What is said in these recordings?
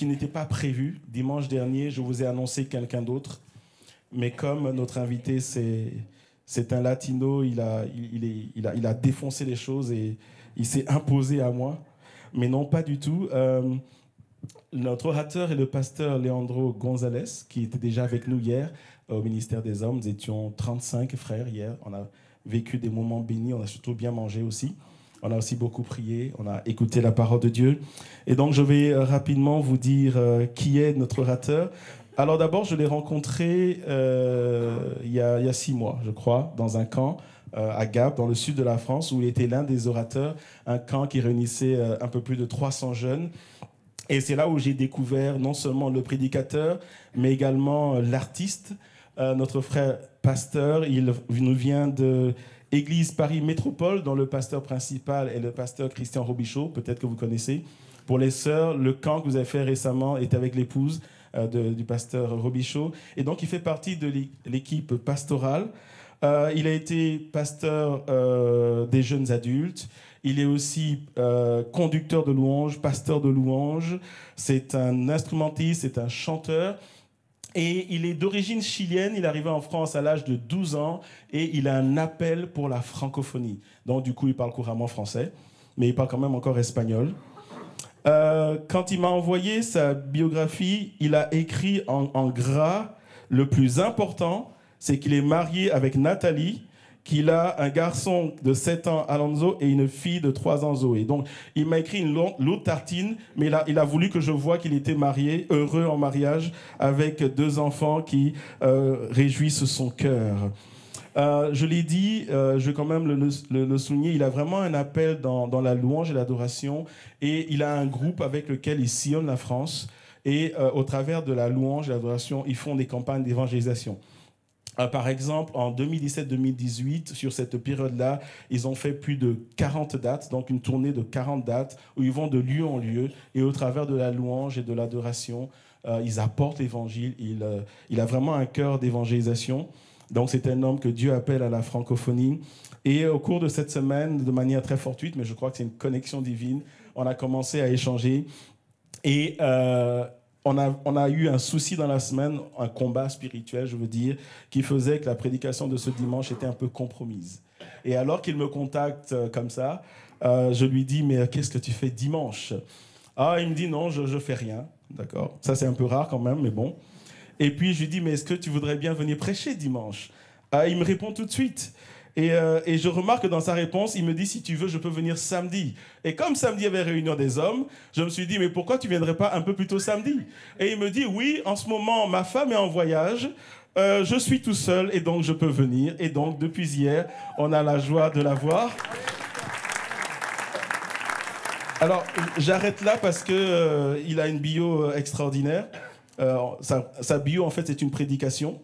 qui n'était pas prévu. Dimanche dernier, je vous ai annoncé quelqu'un d'autre. Mais comme notre invité, c'est un latino, il a défoncé les choses et il s'est imposé à moi. Mais non, pas du tout. Notre orateur est le pasteur Leandro Gonzalez, qui était déjà avec nous hier au ministère des Hommes. Nous étions 35 frères hier. On a vécu des moments bénis, on a surtout bien mangé aussi. On a aussi beaucoup prié, on a écouté la parole de Dieu. Et donc, je vais rapidement vous dire qui est notre orateur. Alors d'abord, je l'ai rencontré il y a 6 mois, je crois, dans un camp à Gap, dans le sud de la France, où il était l'un des orateurs, un camp qui réunissait un peu plus de 300 jeunes. Et c'est là où j'ai découvert non seulement le prédicateur, mais également l'artiste. Notre frère pasteur, il nous vient de Église Paris Métropole, dont le pasteur principal est le pasteur Christian Robichaud, peut-être que vous connaissez. Pour les sœurs, le camp que vous avez fait récemment est avec l'épouse du pasteur Robichaud. Et donc, il fait partie de l'équipe pastorale. Il a été pasteur des jeunes adultes. Il est aussi conducteur de louanges, pasteur de louanges. C'est un instrumentiste, c'est un chanteur. Et il est d'origine chilienne. Il est arrivé en France à l'âge de 12 ans et il a un appel pour la francophonie. Donc, du coup, il parle couramment français, mais il parle quand même encore espagnol. Quand il m'a envoyé sa biographie, il a écrit en gras le plus important, c'est qu'il est marié avec Nathalie, qu'il a un garçon de 7 ans, Alonso, et une fille de 3 ans, Zoé. Donc, il m'a écrit une lourde tartine, mais il a voulu que je voie qu'il était marié, heureux en mariage, avec 2 enfants qui réjouissent son cœur. Je l'ai dit, je vais quand même le souligner, il a vraiment un appel dans la louange et l'adoration, et il a un groupe avec lequel il sillonne la France, et au travers de la louange et l'adoration, ils font des campagnes d'évangélisation. Par exemple, en 2017-2018, sur cette période-là, ils ont fait plus de 40 dates, donc une tournée de 40 dates, où ils vont de lieu en lieu, et au travers de la louange et de l'adoration, ils apportent l'évangile. Il a vraiment un cœur d'évangélisation. Donc c'est un homme que Dieu appelle à la francophonie. Et au cours de cette semaine, de manière très fortuite, mais je crois que c'est une connexion divine, on a commencé à échanger. Et on a eu un souci dans la semaine, un combat spirituel, je veux dire, qui faisait que la prédication de ce dimanche était un peu compromise. Et alors qu'il me contacte comme ça, je lui dis, mais qu'est-ce que tu fais dimanche? Ah, il me dit, non, je fais rien. D'accord. Ça, c'est un peu rare quand même, mais bon. Et puis, je lui dis, mais est-ce que tu voudrais bien venir prêcher dimanche? Ah, il me répond tout de suite. Et je remarque que dans sa réponse, il me dit, si tu veux, je peux venir samedi. Et comme samedi, il y avait réunion des hommes, je me suis dit, mais pourquoi tu ne viendrais pas un peu plus tôt samedi? Et il me dit, oui, en ce moment, ma femme est en voyage, je suis tout seul et donc je peux venir. Et donc, depuis hier, on a la joie de la voir. Alors, j'arrête là parce qu'il a une bio extraordinaire. Sa bio, en fait, c'est une prédication.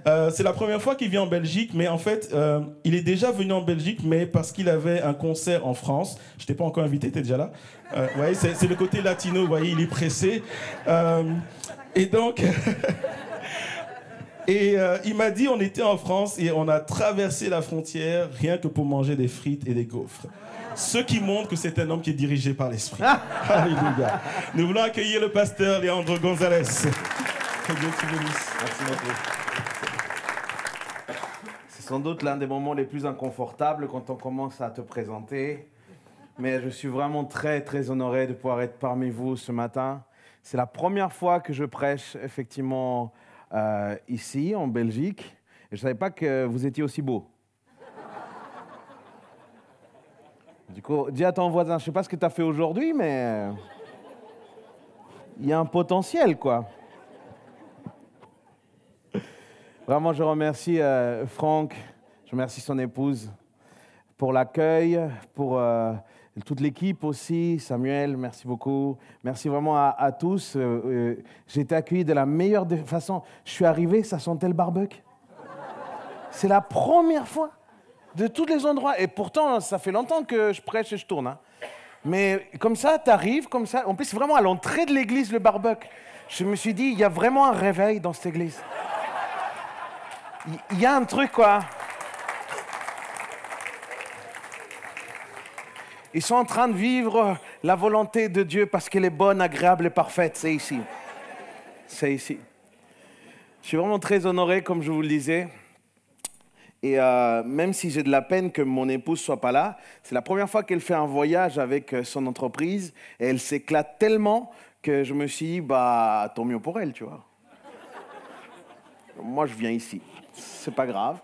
C'est la première fois qu'il vient en Belgique, mais en fait, il est déjà venu en Belgique, mais parce qu'il avait un concert en France. Je t'ai pas encore invité, tu es déjà là. Ouais, c'est le côté latino, vous voyez, il est pressé. Et donc, il m'a dit, on était en France et on a traversé la frontière rien que pour manger des frites et des gaufres. Ce qui montre que c'est un homme qui est dirigé par l'Esprit. Alléluia. Nous voulons accueillir le pasteur Leandro Gonzalez. Que Dieu te bénisse. Merci beaucoup. C'est sans doute l'un des moments les plus inconfortables quand on commence à te présenter. Mais je suis vraiment très, très honoré de pouvoir être parmi vous ce matin. C'est la première fois que je prêche effectivement ici, en Belgique. Et je ne savais pas que vous étiez aussi beau. Du coup, dis à ton voisin, je ne sais pas ce que tu as fait aujourd'hui, mais il y a un potentiel, quoi. Vraiment, je remercie Franck, je remercie son épouse pour l'accueil, pour toute l'équipe aussi. Samuel, merci beaucoup. Merci vraiment à tous. J'ai été accueilli de la meilleure façon. Je suis arrivé, ça sentait le barbecue. C'est la première fois de tous les endroits. Et pourtant, ça fait longtemps que je prêche et je tourne. Hein. Mais comme ça, tu arrives, comme ça. En plus, vraiment à l'entrée de l'église, le barbecue. Je me suis dit, il y a vraiment un réveil dans cette église. Il y a un truc, quoi. Ils sont en train de vivre la volonté de Dieu parce qu'elle est bonne, agréable et parfaite. C'est ici. C'est ici. Je suis vraiment très honoré, comme je vous le disais. Et même si j'ai de la peine que mon épouse ne soit pas là, c'est la première fois qu'elle fait un voyage avec son entreprise et elle s'éclate tellement que je me suis dit, bah, tant mieux pour elle, tu vois. Moi, je viens ici. C'est pas grave.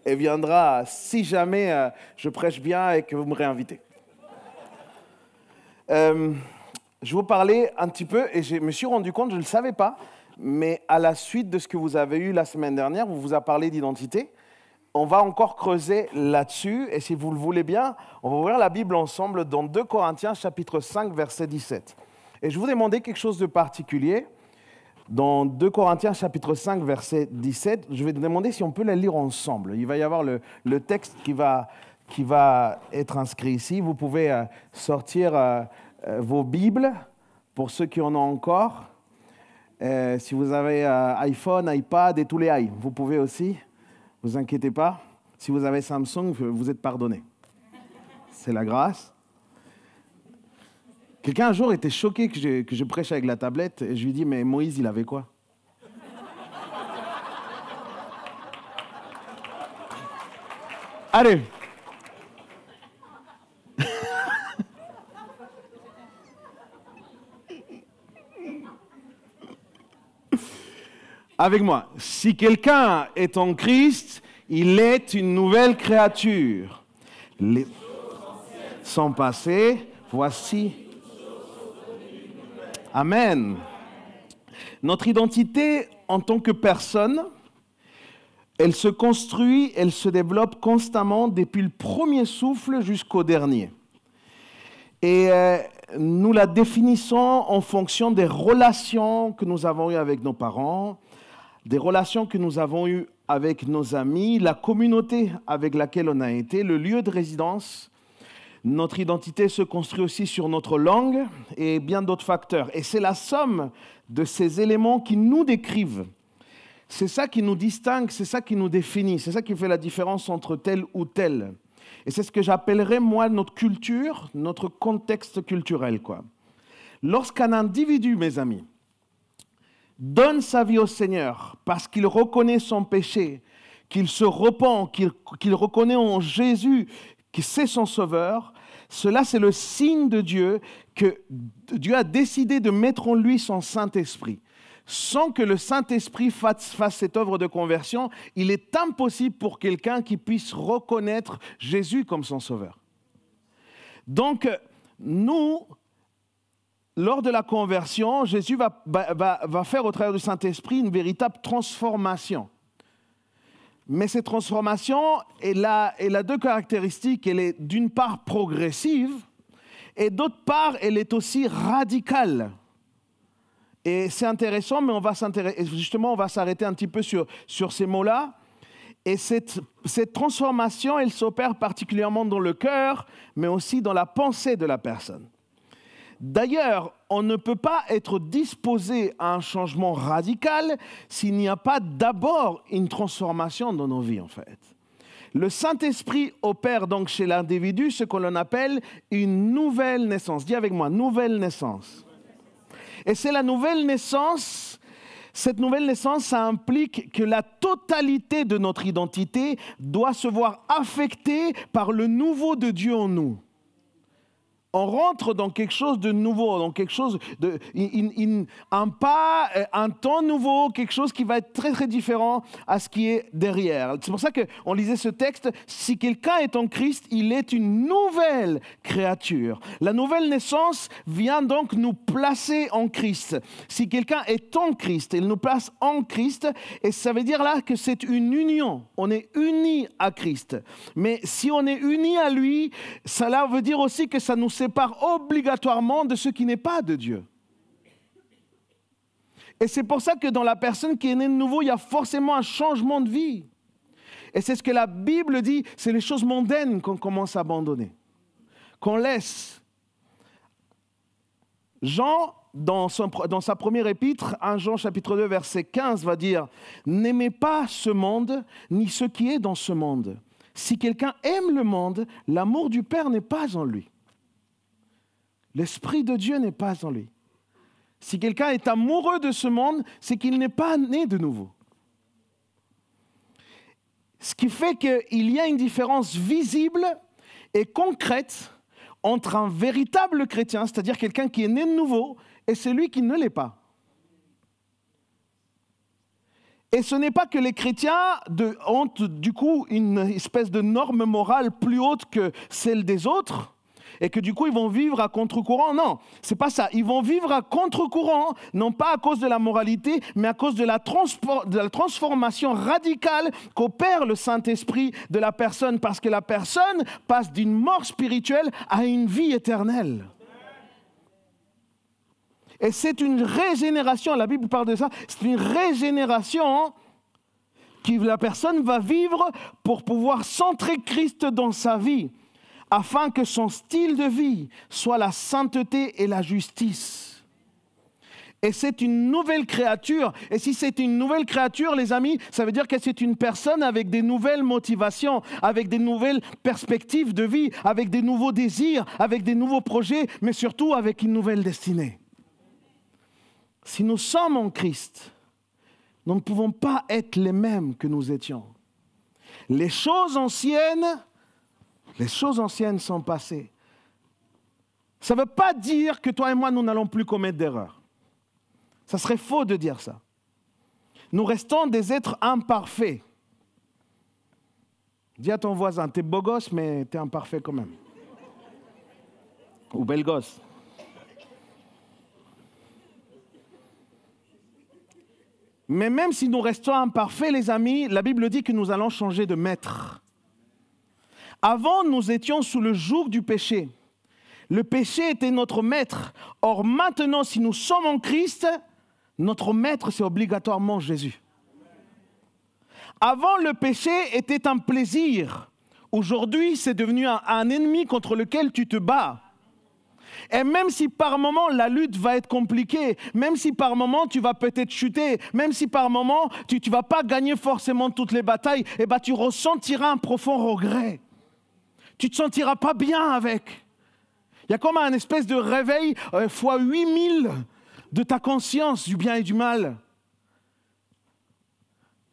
Elle viendra si jamais je prêche bien et que vous me réinvitez. Je vous parlais un petit peu et je me suis rendu compte, je ne le savais pas, mais à la suite de ce que vous avez eu la semaine dernière, vous a parlé d'identité. On va encore creuser là-dessus, et si vous le voulez bien, on va ouvrir la Bible ensemble dans 2 Corinthiens, chapitre 5, verset 17. Et je vous demandais quelque chose de particulier. Dans 2 Corinthiens, chapitre 5, verset 17, je vais te demander si on peut la lire ensemble. Il va y avoir le texte qui va être inscrit ici. Vous pouvez sortir vos Bibles, pour ceux qui en ont encore. Si vous avez iPhone, iPad et tous les i, vous pouvez aussi. Ne vous inquiétez pas, si vous avez Samsung, vous êtes pardonné. C'est la grâce. Quelqu'un un jour était choqué que je prêche avec la tablette et je lui dis, mais Moïse, il avait quoi? Allez. Avec moi, si quelqu'un est en Christ, il est une nouvelle créature. Les sont passés, voici. Amen. Notre identité en tant que personne, elle se construit, elle se développe constamment depuis le premier souffle jusqu'au dernier. Et nous la définissons en fonction des relations que nous avons eues avec nos parents, des relations que nous avons eues avec nos amis, la communauté avec laquelle on a été, le lieu de résidence. Notre identité se construit aussi sur notre langue et bien d'autres facteurs. Et c'est la somme de ces éléments qui nous décrivent. C'est ça qui nous distingue, c'est ça qui nous définit, c'est ça qui fait la différence entre tel ou tel. Et c'est ce que j'appellerais, moi, notre culture, notre contexte culturel, quoi. Lorsqu'un individu, mes amis, donne sa vie au Seigneur parce qu'il reconnaît son péché, qu'il se repent, qu'il reconnaît en Jésus que c'est son sauveur, cela c'est le signe de Dieu que Dieu a décidé de mettre en lui son Saint-Esprit. Sans que le Saint-Esprit fasse cette œuvre de conversion, il est impossible pour quelqu'un qui puisse reconnaître Jésus comme son sauveur. Donc, nous, lors de la conversion, Jésus va faire au travers du Saint-Esprit une véritable transformation. Mais cette transformation, elle a deux caractéristiques. Elle est d'une part progressive et d'autre part, elle est aussi radicale. Et c'est intéressant, mais on va s'arrêter un petit peu sur ces mots-là. Et cette transformation, elle s'opère particulièrement dans le cœur, mais aussi dans la pensée de la personne. D'ailleurs, on ne peut pas être disposé à un changement radical s'il n'y a pas d'abord une transformation dans nos vies, en fait. Le Saint-Esprit opère donc chez l'individu ce qu'on appelle une nouvelle naissance. Dis avec moi, nouvelle naissance. Et c'est la nouvelle naissance. Cette nouvelle naissance, ça implique que la totalité de notre identité doit se voir affectée par le nouveau de Dieu en nous. On rentre dans quelque chose de nouveau, dans quelque chose un temps nouveau, quelque chose qui va être très très différent à ce qui est derrière. C'est pour ça qu'on lisait ce texte, si quelqu'un est en Christ, il est une nouvelle créature. La nouvelle naissance vient donc nous placer en Christ. Si quelqu'un est en Christ, il nous place en Christ, et ça veut dire là que c'est une union. On est unis à Christ. Mais si on est unis à lui, cela veut dire aussi que ça nous sépare obligatoirement de ce qui n'est pas de Dieu. Et c'est pour ça que dans la personne qui est née de nouveau, il y a forcément un changement de vie. Et c'est ce que la Bible dit, c'est les choses mondaines qu'on commence à abandonner, qu'on laisse. Jean, dans sa première épître, 1 Jean chapitre 2, verset 15, va dire « N'aimez pas ce monde, ni ce qui est dans ce monde. Si quelqu'un aime le monde, l'amour du Père n'est pas en lui. » L'Esprit de Dieu n'est pas en lui. Si quelqu'un est amoureux de ce monde, c'est qu'il n'est pas né de nouveau. Ce qui fait qu'il y a une différence visible et concrète entre un véritable chrétien, c'est-à-dire quelqu'un qui est né de nouveau, et celui qui ne l'est pas. Et ce n'est pas que les chrétiens ont du coup une espèce de norme morale plus haute que celle des autres, et que du coup ils vont vivre à contre-courant. Non, c'est pas ça. Ils vont vivre à contre-courant, non pas à cause de la moralité, mais à cause de la transformation radicale qu'opère le Saint-Esprit de la personne, parce que la personne passe d'une mort spirituelle à une vie éternelle. Et c'est une régénération, la Bible parle de ça, c'est une régénération que la personne va vivre pour pouvoir centrer Christ dans sa vie, afin que son style de vie soit la sainteté et la justice. Et c'est une nouvelle créature. Et si c'est une nouvelle créature, les amis, ça veut dire que c'est une personne avec des nouvelles motivations, avec des nouvelles perspectives de vie, avec des nouveaux désirs, avec des nouveaux projets, mais surtout avec une nouvelle destinée. Si nous sommes en Christ, nous ne pouvons pas être les mêmes que nous étions. Les choses anciennes sont passées. Ça ne veut pas dire que toi et moi, nous n'allons plus commettre d'erreurs. Ça serait faux de dire ça. Nous restons des êtres imparfaits. Dis à ton voisin, t'es beau gosse, mais t'es imparfait quand même. Ou belle gosse. Mais même si nous restons imparfaits, les amis, la Bible dit que nous allons changer de maître. Avant, nous étions sous le joug du péché. Le péché était notre maître. Or, maintenant, si nous sommes en Christ, notre maître, c'est obligatoirement Jésus. Avant, le péché était un plaisir. Aujourd'hui, c'est devenu un ennemi contre lequel tu te bats. Et même si par moment la lutte va être compliquée, même si par moment tu vas peut-être chuter, même si par moment tu ne vas pas gagner forcément toutes les batailles, eh ben, tu ressentiras un profond regret. Tu ne te sentiras pas bien avec. Il y a comme un espèce de réveil fois 8000 de ta conscience du bien et du mal.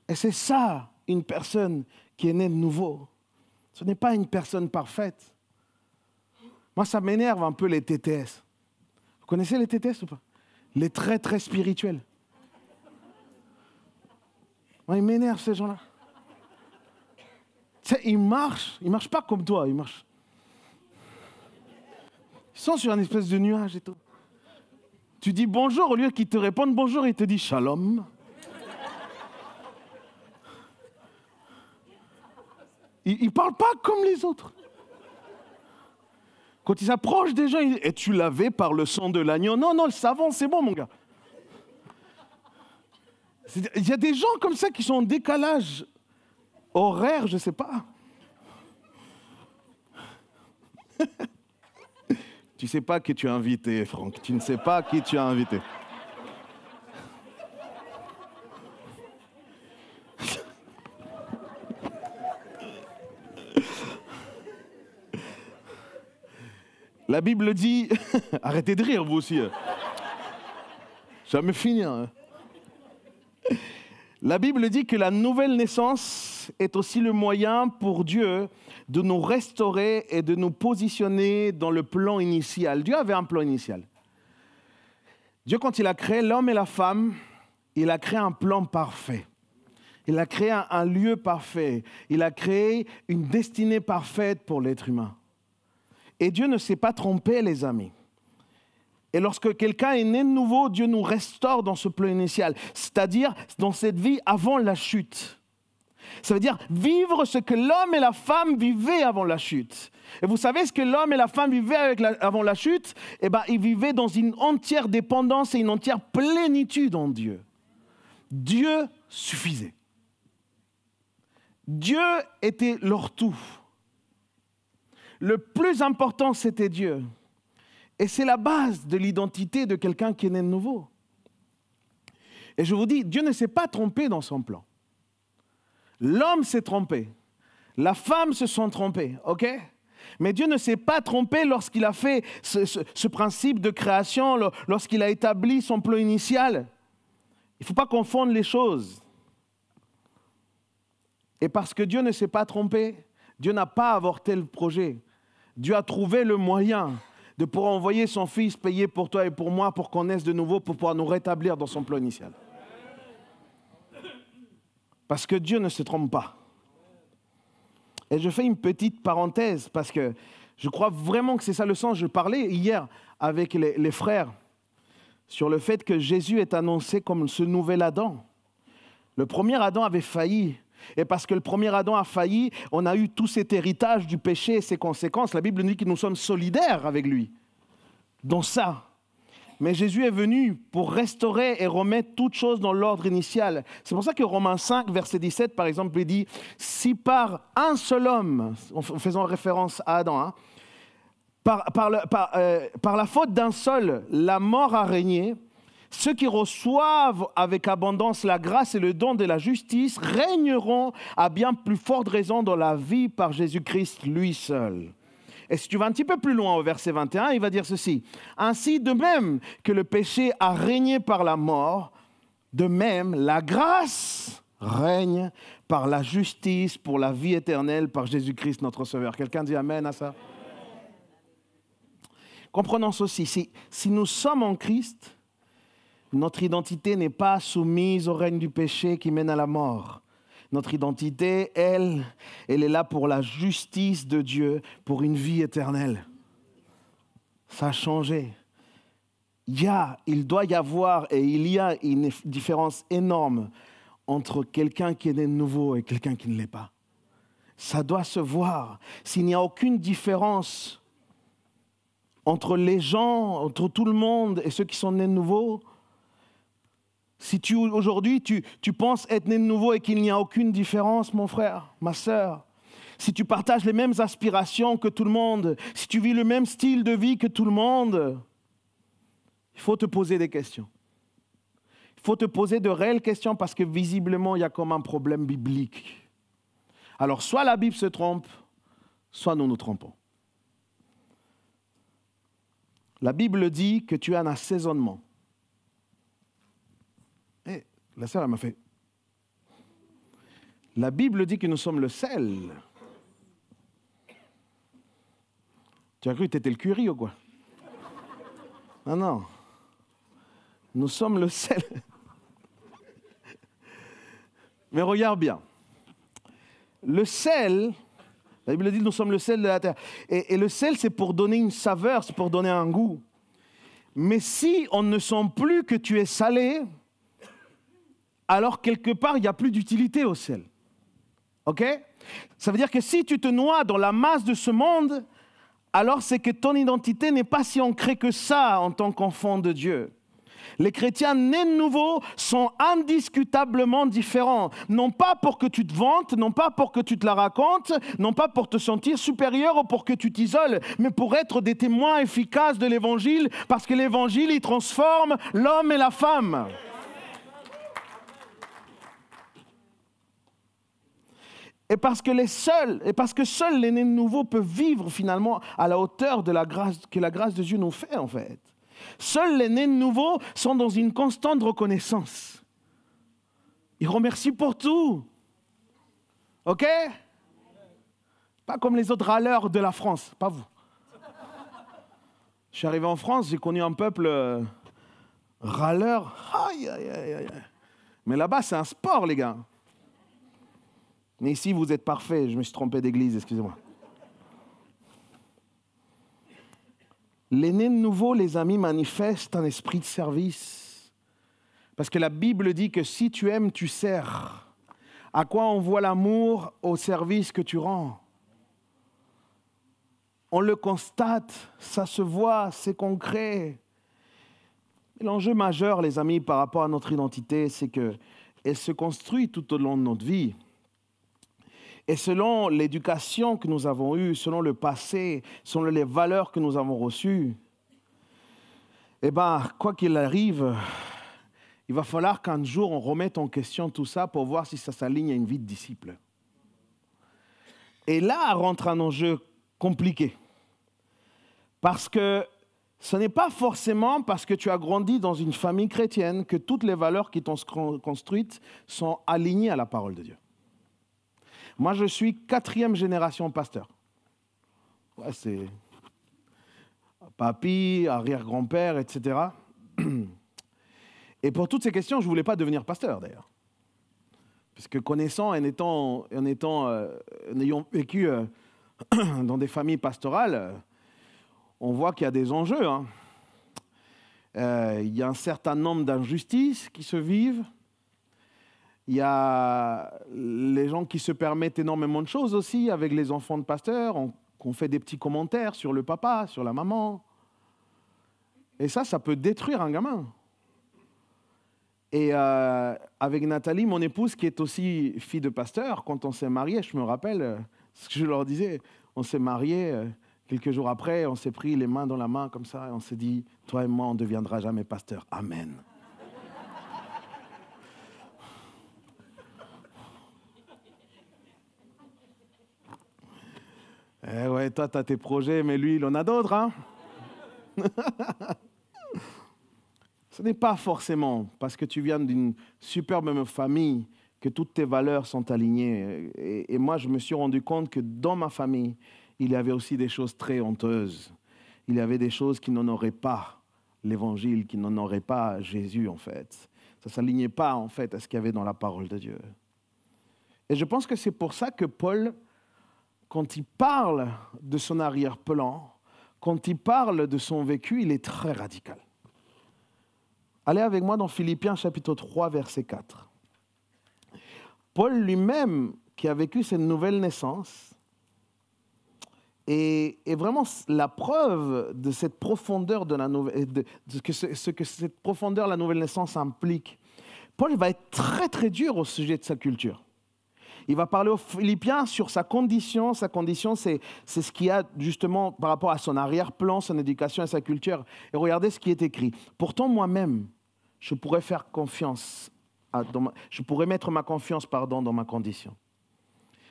Et c'est ça, une personne qui est née de nouveau. Ce n'est pas une personne parfaite. Moi, ça m'énerve un peu les TTS. Vous connaissez les TTS ou pas? Les très, très spirituels. Moi, ils m'énervent, ces gens-là. Tu sais, ils marchent pas comme toi, ils marchent. Ils sont sur une espèce de nuage et tout. Tu dis bonjour, au lieu qu'ils te répondent bonjour, ils te disent shalom. Ils ne parlent pas comme les autres. Quand ils s'approchent des gens, ils disent « Es-tu lavé par le sang de l'agneau ?» Non, non, le savon, c'est bon, mon gars. Il y a des gens comme ça qui sont en décalage horaire, je ne sais pas. Tu ne sais pas qui tu as invité, Franck. Tu ne sais pas qui tu as invité. La Bible dit, arrêtez de rire vous aussi. Jamais fini. Hein. La Bible dit que la nouvelle naissance est aussi le moyen pour Dieu de nous restaurer et de nous positionner dans le plan initial. Dieu avait un plan initial. Dieu, quand il a créé l'homme et la femme, il a créé un plan parfait. Il a créé un lieu parfait. Il a créé une destinée parfaite pour l'être humain. Et Dieu ne s'est pas trompé, les amis. Et lorsque quelqu'un est né de nouveau, Dieu nous restaure dans ce plan initial, c'est-à-dire dans cette vie avant la chute. Ça veut dire vivre ce que l'homme et la femme vivaient avant la chute. Et vous savez ce que l'homme et la femme vivaient avant la chute? Eh bien, ils vivaient dans une entière dépendance et une entière plénitude en Dieu. Dieu suffisait. Dieu était leur tout. Le plus important, c'était Dieu. Et c'est la base de l'identité de quelqu'un qui est né de nouveau. Et je vous dis, Dieu ne s'est pas trompé dans son plan. L'homme s'est trompé. La femme se sont trompés, ok? Mais Dieu ne s'est pas trompé lorsqu'il a fait ce principe de création, lorsqu'il a établi son plan initial. Il ne faut pas confondre les choses. Et parce que Dieu ne s'est pas trompé, Dieu n'a pas avorté le projet. Dieu a trouvé le moyen de pouvoir envoyer son Fils payer pour toi et pour moi pour qu'on naisse de nouveau, pour pouvoir nous rétablir dans son plan initial. Parce que Dieu ne se trompe pas. Et je fais une petite parenthèse parce que je crois vraiment que c'est ça le sens. Je parlais hier avec les frères sur le fait que Jésus est annoncé comme ce nouvel Adam. Le premier Adam avait failli. Et parce que le premier Adam a failli, on a eu tout cet héritage du péché et ses conséquences. La Bible nous dit que nous sommes solidaires avec lui dans ça. Mais Jésus est venu pour restaurer et remettre toutes choses dans l'ordre initial. C'est pour ça que Romains 5, verset 17, par exemple, il dit « Si par un seul homme, en faisant référence à Adam, par la faute d'un seul, la mort a régné, ceux qui reçoivent avec abondance la grâce et le don de la justice régneront à bien plus forte raison dans la vie par Jésus-Christ lui seul. » Et si tu vas un petit peu plus loin au verset 21, il va dire ceci. « Ainsi, de même que le péché a régné par la mort, de même la grâce règne par la justice pour la vie éternelle par Jésus-Christ notre Sauveur. » Quelqu'un dit Amen à ça? Comprenons ceci. Si nous sommes en Christ, notre identité n'est pas soumise au règne du péché qui mène à la mort. Notre identité, elle est là pour la justice de Dieu, pour une vie éternelle. Ça a changé. Il doit y avoir et il y a une différence énorme entre quelqu'un qui est né de nouveau et quelqu'un qui ne l'est pas. Ça doit se voir. S'il n'y a aucune différence entre les gens, entre tout le monde et ceux qui sont nés de nouveau, si aujourd'hui tu penses être né de nouveau et qu'il n'y a aucune différence, mon frère, ma sœur, si tu partages les mêmes aspirations que tout le monde, si tu vis le même style de vie que tout le monde, il faut te poser des questions. Il faut te poser de réelles questions parce que visiblement, il y a comme un problème biblique. Alors, soit la Bible se trompe, soit nous nous trompons. La Bible dit que tu as un assaisonnement. La sœur, elle m'a fait. La Bible dit que nous sommes le sel. Tu as cru que tu étais le curry ou quoi? Non, non. Nous sommes le sel. Mais regarde bien. Le sel, la Bible dit que nous sommes le sel de la terre. Et le sel, c'est pour donner une saveur, c'est pour donner un goût. Mais si on ne sent plus que tu es salé, alors quelque part, il n'y a plus d'utilité au sel. OK? Ça veut dire que si tu te noies dans la masse de ce monde, alors c'est que ton identité n'est pas si ancrée que ça en tant qu'enfant de Dieu. Les chrétiens nés de nouveau sont indiscutablement différents. Non pas pour que tu te vantes, non pas pour que tu te la racontes, non pas pour te sentir supérieur ou pour que tu t'isoles, mais pour être des témoins efficaces de l'Évangile, parce que l'Évangile, il transforme l'homme et la femme. Et parce que seuls les nés de nouveau peuvent vivre finalement à la hauteur de la grâce que la grâce de Dieu nous fait en fait. Seuls les nés de nouveau sont dans une constante reconnaissance. Ils remercient pour tout. OK? Pas comme les autres râleurs de la France, pas vous. Je suis arrivé en France, j'ai connu un peuple râleur. Aïe, aïe, aïe, aïe. Mais là-bas, c'est un sport, les gars. Mais ici, vous êtes parfaits. Je me suis trompé d'église, excusez-moi. Les nés de nouveau, les amis, manifestent un esprit de service. Parce que la Bible dit que si tu aimes, tu sers. À quoi on voit l'amour? Au service que tu rends. On le constate, ça se voit, c'est concret. Et l'enjeu majeur, les amis, par rapport à notre identité, c'est qu'elle se construit tout au long de notre vie. Et selon l'éducation que nous avons eue, selon le passé, selon les valeurs que nous avons reçues, eh bien, quoi qu'il arrive, il va falloir qu'un jour on remette en question tout ça pour voir si ça s'aligne à une vie de disciple. Et là rentre un enjeu compliqué. Parce que ce n'est pas forcément parce que tu as grandi dans une famille chrétienne que toutes les valeurs qui t'ont construites sont alignées à la parole de Dieu. Moi, je suis 4e génération pasteur. Ouais, c'est papy, arrière-grand-père, etc. Et pour toutes ces questions, je ne voulais pas devenir pasteur, d'ailleurs. Parce que connaissant, en ayant vécu dans des familles pastorales, on voit qu'il y a des enjeux. Hein. Il y a un certain nombre d'injustices qui se vivent. Il y a les gens qui se permettent énormément de choses aussi avec les enfants de pasteurs. On fait des petits commentaires sur le papa, sur la maman. Et ça peut détruire un gamin. Et avec Nathalie, mon épouse, qui est aussi fille de pasteur, quand on s'est mariés, je me rappelle ce que je leur disais. On s'est mariés, quelques jours après, on s'est pris les mains dans la main comme ça, et on s'est dit, toi et moi, on ne deviendra jamais pasteur. Amen. Eh ouais, toi, tu as tes projets, mais lui, il en a d'autres, hein. Ce n'est pas forcément parce que tu viens d'une superbe famille que toutes tes valeurs sont alignées. Et moi, je me suis rendu compte que dans ma famille, il y avait aussi des choses très honteuses. Il y avait des choses qui n'honoraient pas l'Évangile, qui n'honoraient pas Jésus, en fait. Ça ne s'alignait pas, en fait, à ce qu'il y avait dans la parole de Dieu. Et je pense que c'est pour ça que Paul, quand il parle de son arrière-plan, quand il parle de son vécu, il est très radical. Allez avec moi dans Philippiens chapitre 3, verset 4. Paul lui-même, qui a vécu cette nouvelle naissance, est vraiment la preuve de cette profondeur de la nouvelle, ce que cette profondeur de la nouvelle naissance implique. Paul va être très très dur au sujet de sa culture. Il va parler aux Philippiens sur sa condition. Sa condition, c'est ce qu'il y a justement par rapport à son arrière-plan, son éducation et sa culture. Et regardez ce qui est écrit. Pourtant, moi-même, je pourrais mettre ma confiance dans ma condition.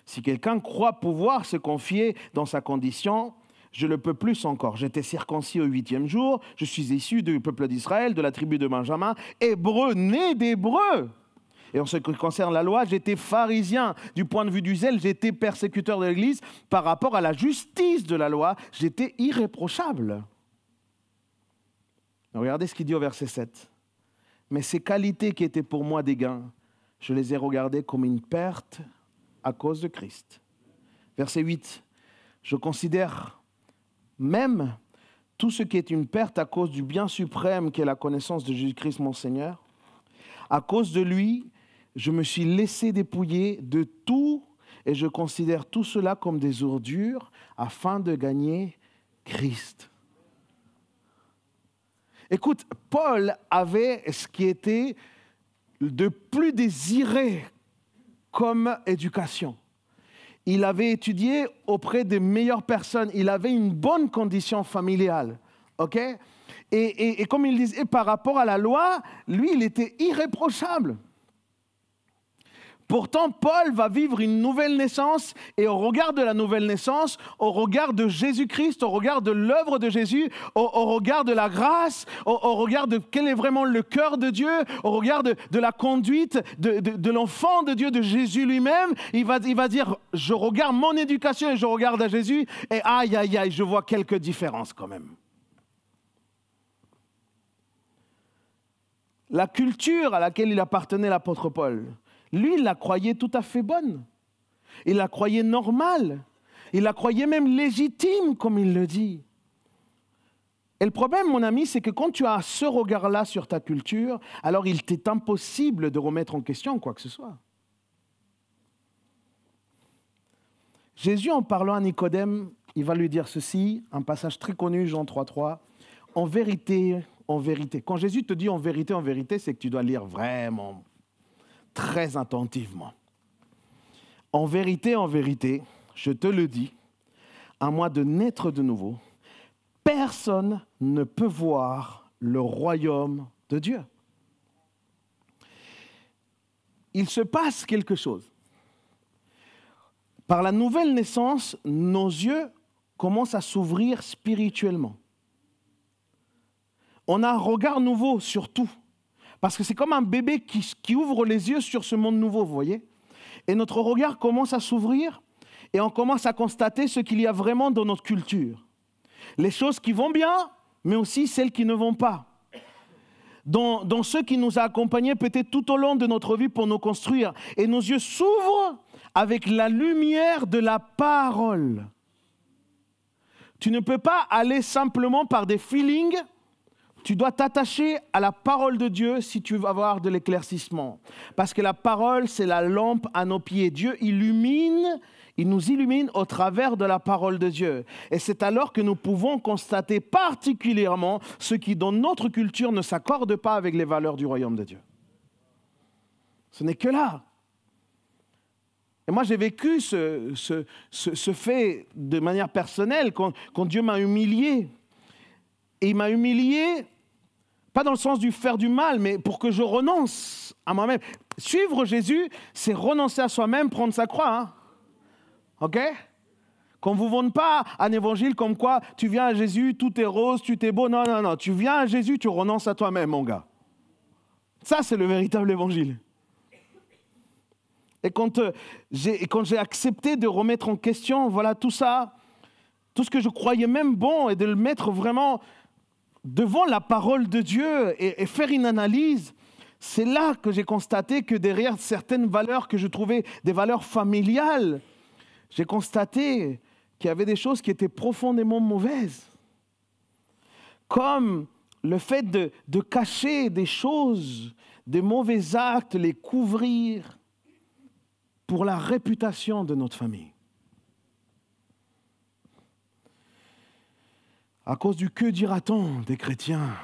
Si quelqu'un croit pouvoir se confier dans sa condition, je le peux plus encore. J'étais circoncis au 8e jour, je suis issu du peuple d'Israël, de la tribu de Benjamin, hébreu, né d'hébreu. Et en ce qui concerne la loi, j'étais pharisien. Du point de vue du zèle, j'étais persécuteur de l'Église. Par rapport à la justice de la loi, j'étais irréprochable. Regardez ce qu'il dit au verset 7. Mais ces qualités qui étaient pour moi des gains, je les ai regardées comme une perte à cause de Christ. Verset 8. Je considère même tout ce qui est une perte à cause du bien suprême qui est la connaissance de Jésus-Christ mon Seigneur. À cause de lui, je me suis laissé dépouiller de tout et je considère tout cela comme des ordures afin de gagner Christ. Écoute, Paul avait ce qui était de plus désiré comme éducation. Il avait étudié auprès des meilleures personnes. Il avait une bonne condition familiale. Ok ? Et comme il disait, par rapport à la loi, lui, il était irréprochable. Pourtant, Paul va vivre une nouvelle naissance et au regard de la nouvelle naissance, au regard de Jésus-Christ, au regard de l'œuvre de Jésus, au regard de la grâce, au regard de quel est vraiment le cœur de Dieu, au regard de la conduite de l'enfant de Dieu, de Jésus lui-même, il va dire, je regarde mon éducation et je regarde à Jésus et aïe, aïe, aïe, je vois quelques différences quand même. La culture à laquelle il appartenait, l'apôtre Paul, lui, il la croyait tout à fait bonne. Il la croyait normale. Il la croyait même légitime, comme il le dit. Et le problème, mon ami, c'est que quand tu as ce regard-là sur ta culture, alors il t'est impossible de remettre en question quoi que ce soit. Jésus, en parlant à Nicodème, il va lui dire ceci, un passage très connu, Jean 3,3. En vérité, quand Jésus te dit en vérité, c'est que tu dois lire vraiment très attentivement. En vérité, je te le dis, à moins de naître de nouveau, personne ne peut voir le royaume de Dieu. Il se passe quelque chose. Par la nouvelle naissance, nos yeux commence à s'ouvrir spirituellement. On a un regard nouveau sur tout. Parce que c'est comme un bébé qui ouvre les yeux sur ce monde nouveau, vous voyez. Et notre regard commence à s'ouvrir et on commence à constater ce qu'il y a vraiment dans notre culture. Les choses qui vont bien, mais aussi celles qui ne vont pas. Dans ceux qui nous a accompagnés peut-être tout au long de notre vie pour nous construire. Et nos yeux s'ouvrent avec la lumière de la parole. Tu ne peux pas aller simplement par des feelings. Tu dois t'attacher à la parole de Dieu si tu veux avoir de l'éclaircissement. Parce que la parole, c'est la lampe à nos pieds. Dieu il nous illumine au travers de la parole de Dieu. Et c'est alors que nous pouvons constater particulièrement ce qui, dans notre culture, ne s'accorde pas avec les valeurs du royaume de Dieu. Ce n'est que là. Et moi, j'ai vécu ce fait de manière personnelle quand Dieu m'a humilié. Et il m'a humilié, pas dans le sens du faire du mal, mais pour que je renonce à moi-même. Suivre Jésus, c'est renoncer à soi-même, prendre sa croix. Hein? OK? Qu'on ne vous vende pas un évangile comme quoi tu viens à Jésus, tout est rose, tout est beau. Non, non, non. Tu viens à Jésus, tu renonces à toi-même, mon gars. Ça, c'est le véritable évangile. Et quand j'ai accepté de remettre en question, voilà, tout ça, tout ce que je croyais même bon, et de le mettre vraiment devant la parole de Dieu et faire une analyse, c'est là que j'ai constaté que derrière certaines valeurs que je trouvais des valeurs familiales, j'ai constaté qu'il y avait des choses qui étaient profondément mauvaises. Comme le fait de cacher des choses, des mauvais actes, les couvrir pour la réputation de notre famille. À cause du que dira-t-on des chrétiens.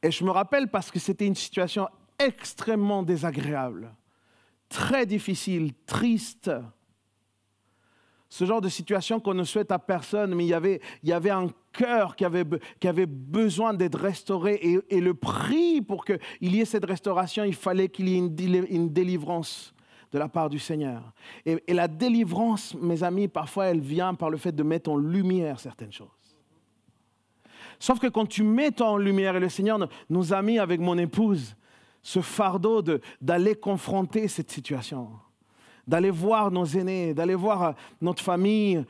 Et je me rappelle parce que c'était une situation extrêmement désagréable, très difficile, triste. Ce genre de situation qu'on ne souhaite à personne, mais il y avait un cœur qui avait besoin d'être restauré. Et le prix pour qu'il y ait cette restauration, il fallait qu'il y ait une délivrance de la part du Seigneur. Et la délivrance, mes amis, parfois elle vient par le fait de mettre en lumière certaines choses. Sauf que quand tu mets en lumière, et le Seigneur nous a mis avec mon épouse ce fardeau d'aller confronter cette situation, d'aller voir nos aînés, d'aller voir notre famille.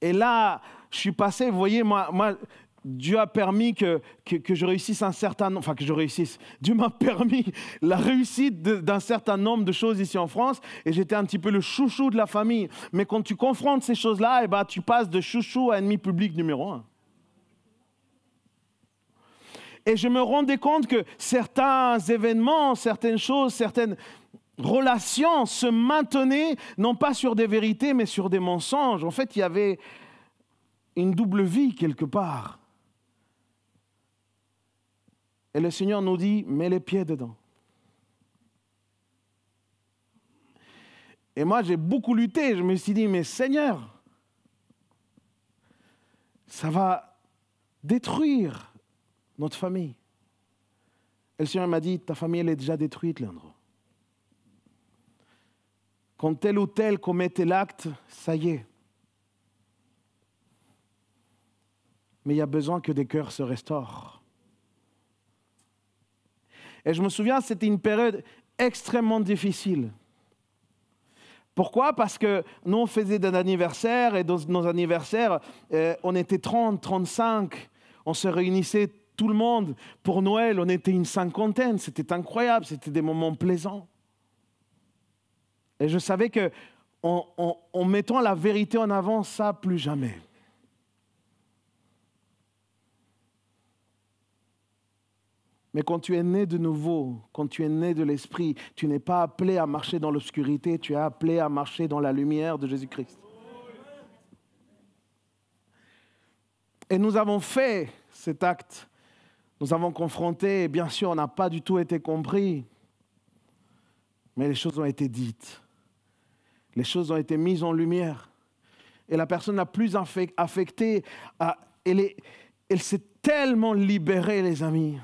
Et là, je suis passé, vous voyez, moi Dieu a permis que je réussisse un certain nombre, enfin que je réussisse. Dieu m'a permis la réussite d'un certain nombre de choses ici en France et j'étais un petit peu le chouchou de la famille. Mais quand tu confrontes ces choses-là, eh ben, tu passes de chouchou à ennemi public numéro 1. Et je me rendais compte que certains événements, certaines choses, certaines relations se maintenaient non pas sur des vérités mais sur des mensonges. En fait, il y avait une double vie quelque part. Et le Seigneur nous dit, mets les pieds dedans. Et moi, j'ai beaucoup lutté. Je me suis dit, mais Seigneur, ça va détruire notre famille. Et le Seigneur m'a dit, ta famille, elle est déjà détruite, Leandro. Quand tel ou tel commettait l'acte, ça y est. Mais il y a besoin que des cœurs se restaurent. Et je me souviens, c'était une période extrêmement difficile. Pourquoi? Parce que nous, on faisait des anniversaires, et dans nos anniversaires, on était 30, 35, on se réunissait tout le monde. Pour Noël, on était une cinquantaine, c'était incroyable, c'était des moments plaisants. Et je savais qu'en mettant la vérité en avant, ça, plus jamais. Mais quand tu es né de nouveau, quand tu es né de l'Esprit, tu n'es pas appelé à marcher dans l'obscurité, tu es appelé à marcher dans la lumière de Jésus-Christ. Et nous avons fait cet acte, nous avons confronté, et bien sûr, on n'a pas du tout été compris, mais les choses ont été dites, les choses ont été mises en lumière. Et la personne la plus affectée, elle s'est tellement libérée, les amis.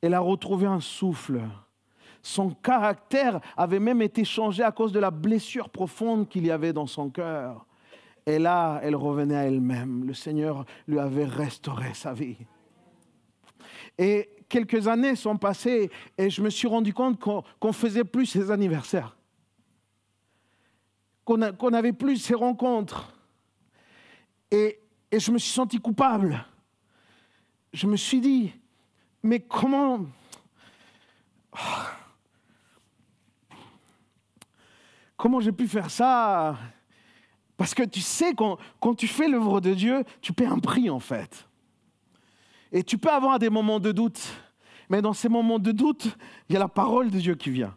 Elle a retrouvé un souffle. Son caractère avait même été changé à cause de la blessure profonde qu'il y avait dans son cœur. Et là, elle revenait à elle-même. Le Seigneur lui avait restauré sa vie. Et quelques années sont passées et je me suis rendu compte qu'on ne faisait plus ses anniversaires. Qu'on n'avait plus ces rencontres. Et je me suis senti coupable. Je me suis dit, mais comment... Comment j'ai pu faire ça? Parce que tu sais, quand tu fais l'œuvre de Dieu, tu paies un prix en fait. Et tu peux avoir des moments de doute. Mais dans ces moments de doute, il y a la parole de Dieu qui vient.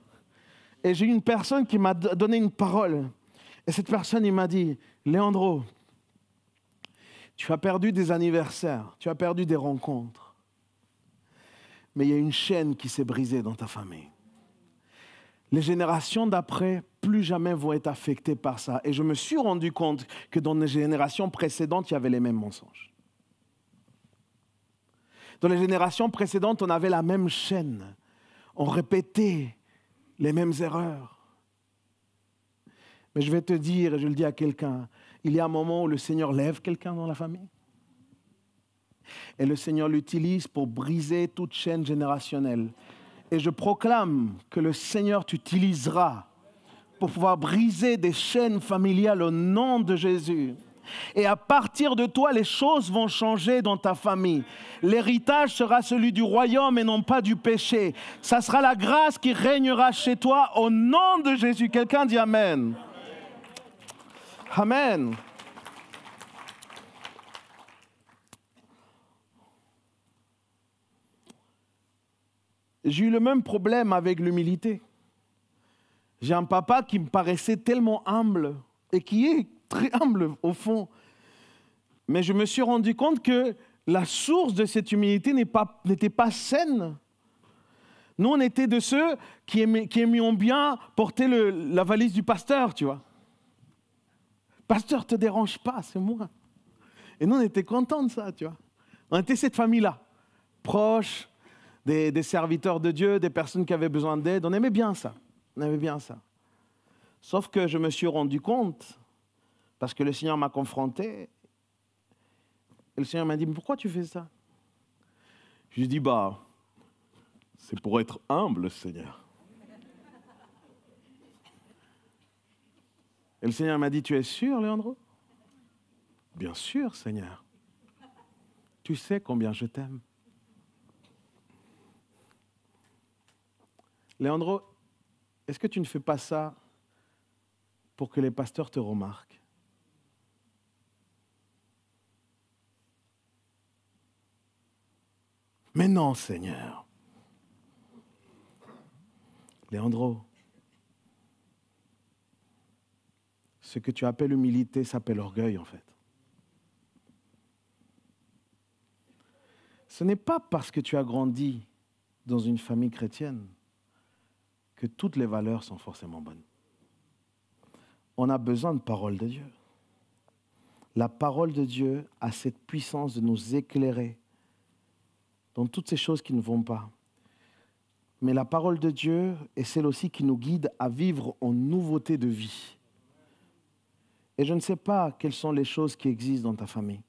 Et j'ai eu une personne qui m'a donné une parole. Et cette personne, il m'a dit, Léandro, tu as perdu des anniversaires, tu as perdu des rencontres. Mais il y a une chaîne qui s'est brisée dans ta famille. Les générations d'après, plus jamais vont être affectées par ça. Et je me suis rendu compte que dans les générations précédentes, il y avait les mêmes mensonges. Dans les générations précédentes, on avait la même chaîne. On répétait les mêmes erreurs. Mais je vais te dire, et je le dis à quelqu'un, il y a un moment où le Seigneur lève quelqu'un dans la famille. Et le Seigneur l'utilise pour briser toute chaîne générationnelle. Et je proclame que le Seigneur t'utilisera pour pouvoir briser des chaînes familiales au nom de Jésus. Et à partir de toi, les choses vont changer dans ta famille. L'héritage sera celui du royaume et non pas du péché. Ça sera la grâce qui régnera chez toi au nom de Jésus. Quelqu'un dit Amen. Amen. J'ai eu le même problème avec l'humilité. J'ai un papa qui me paraissait tellement humble et qui est très humble au fond. Mais je me suis rendu compte que la source de cette humilité n'était pas saine. Nous, on était de ceux qui aimions bien porter la valise du pasteur, tu vois. Pasteur, ne te dérange pas, c'est moi. Et nous, on était contents de ça, tu vois. On était cette famille-là, proche des serviteurs de Dieu, des personnes qui avaient besoin d'aide. On aimait bien ça. On aimait bien ça. Sauf que je me suis rendu compte, parce que le Seigneur m'a confronté, et le Seigneur m'a dit, mais pourquoi tu fais ça? Je lui ai dit, c'est pour être humble, Seigneur. Et le Seigneur m'a dit, tu es sûr, Léandro? Bien sûr, Seigneur. Tu sais combien je t'aime. Léandro, est-ce que tu ne fais pas ça pour que les pasteurs te remarquent? Mais non, Seigneur. Léandro, ce que tu appelles humilité s'appelle orgueil, en fait. Ce n'est pas parce que tu as grandi dans une famille chrétienne que toutes les valeurs sont forcément bonnes. On a besoin de parole de Dieu. La parole de Dieu a cette puissance de nous éclairer dans toutes ces choses qui ne vont pas. Mais la parole de Dieu est celle aussi qui nous guide à vivre en nouveauté de vie. Et je ne sais pas quelles sont les choses qui existent dans ta famille.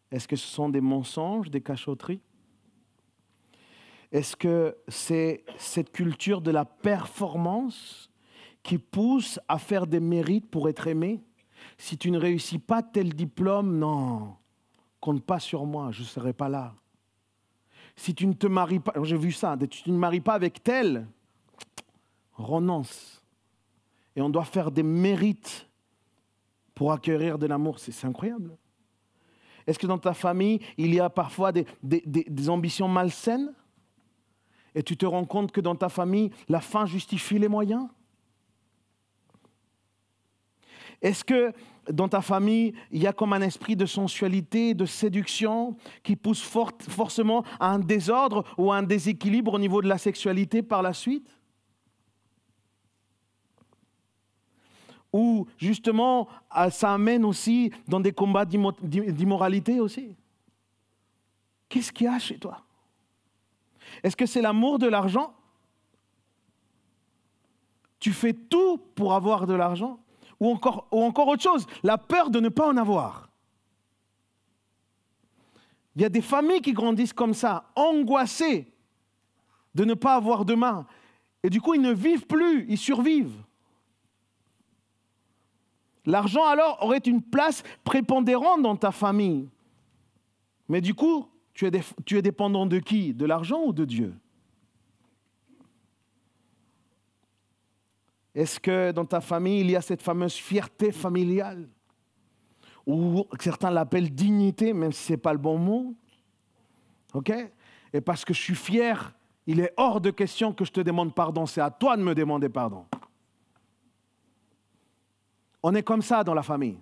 Est-ce que ce sont des mensonges, des cachotteries? Est-ce que c'est cette culture de la performance qui pousse à faire des mérites pour être aimé? Si tu ne réussis pas tel diplôme, non, compte pas sur moi, je ne serai pas là. Si tu ne te maries pas, j'ai vu ça, tu ne maries pas avec tel, renonce. Et on doit faire des mérites pour acquérir de l'amour. C'est incroyable. Est-ce que dans ta famille, il y a parfois des ambitions malsaines? Et tu te rends compte que dans ta famille, la fin justifie les moyens? Est-ce que dans ta famille, il y a comme un esprit de sensualité, de séduction qui pousse forcément à un désordre ou à un déséquilibre au niveau de la sexualité par la suite? Ou justement, ça amène aussi dans des combats d'immoralité aussi? Qu'est-ce qu'il y a chez toi? Est-ce que c'est l'amour de l'argent tu fais tout pour avoir de l'argent. Ou encore autre chose, la peur de ne pas en avoir. Il y a des familles qui grandissent comme ça, angoissées de ne pas avoir demain. Et du coup, ils ne vivent plus, ils survivent. L'argent, alors, aurait une place prépondérante dans ta famille. Mais du coup, tu es dépendant de qui? De l'argent ou de Dieu? Est-ce que dans ta famille, il y a cette fameuse fierté familiale? Ou certains l'appellent dignité, même si ce n'est pas le bon mot. OK? Et parce que je suis fier, il est hors de question que je te demande pardon. C'est à toi de me demander pardon. On est comme ça dans la famille.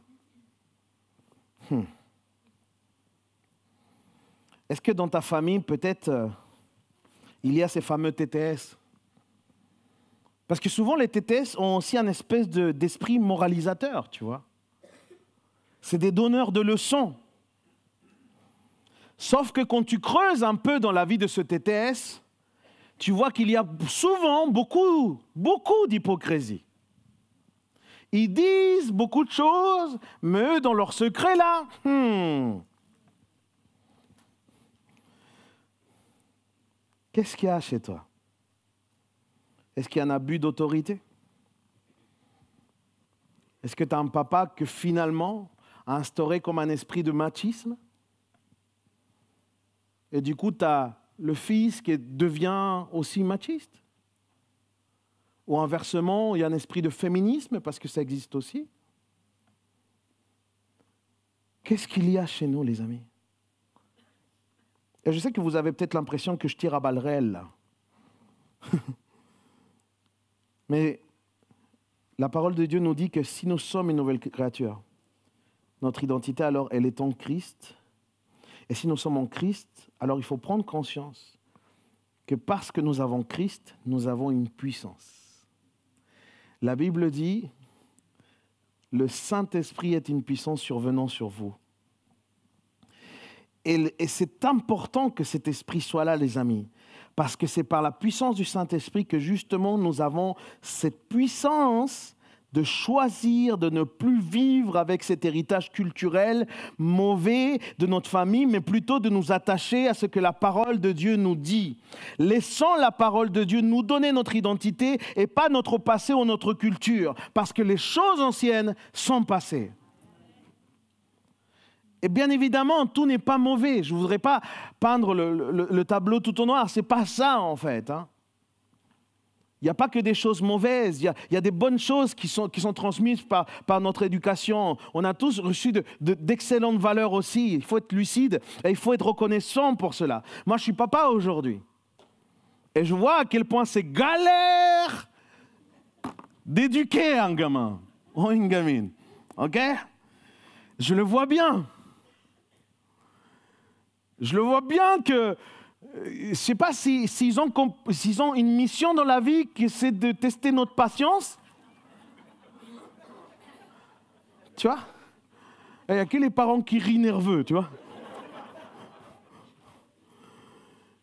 Est-ce que dans ta famille, peut-être, il y a ces fameux TTS? Parce que souvent, les TTS ont aussi un espèce d'esprit moralisateur, tu vois. C'est des donneurs de leçons. Sauf que quand tu creuses un peu dans la vie de ce TTS, tu vois qu'il y a souvent beaucoup d'hypocrisie. Ils disent beaucoup de choses, mais eux, dans leur secret, là, qu'est-ce qu'il y a chez toi? Est-ce qu'il y a un abus d'autorité? Est-ce que tu as un papa que finalement a instauré comme un esprit de machisme? Et du coup, tu as le fils qui devient aussi machiste? Ou inversement, il y a un esprit de féminisme parce que ça existe aussi? Qu'est-ce qu'il y a chez nous, les amis? Et je sais que vous avez peut-être l'impression que je tire à balles réelles, là. Mais la parole de Dieu nous dit que si nous sommes une nouvelle créature, notre identité, alors, elle est en Christ. Et si nous sommes en Christ, alors il faut prendre conscience que parce que nous avons Christ, nous avons une puissance. La Bible dit, le Saint-Esprit est une puissance survenant sur vous. Et c'est important que cet esprit soit là, les amis. Parce que c'est par la puissance du Saint-Esprit que justement nous avons cette puissance de choisir de ne plus vivre avec cet héritage culturel mauvais de notre famille, mais plutôt de nous attacher à ce que la parole de Dieu nous dit. Laissons la parole de Dieu nous donner notre identité et pas notre passé ou notre culture, parce que les choses anciennes sont passées. Et bien évidemment, tout n'est pas mauvais. Je ne voudrais pas peindre le tableau tout au noir. Ce n'est pas ça, en fait. Il n'y a pas que des choses mauvaises. Il y a des bonnes choses qui sont transmises par notre éducation. On a tous reçu d'excellentes valeurs aussi. Il faut être lucide et il faut être reconnaissant pour cela. Moi, je suis papa aujourd'hui. Et je vois à quel point c'est galère d'éduquer un gamin ou une gamine. OK? Je le vois bien. Je le vois bien que, je ne sais pas s'ils ont une mission dans la vie qui c'est de tester notre patience. Tu vois? Il n'y a que les parents qui rient nerveux, tu vois?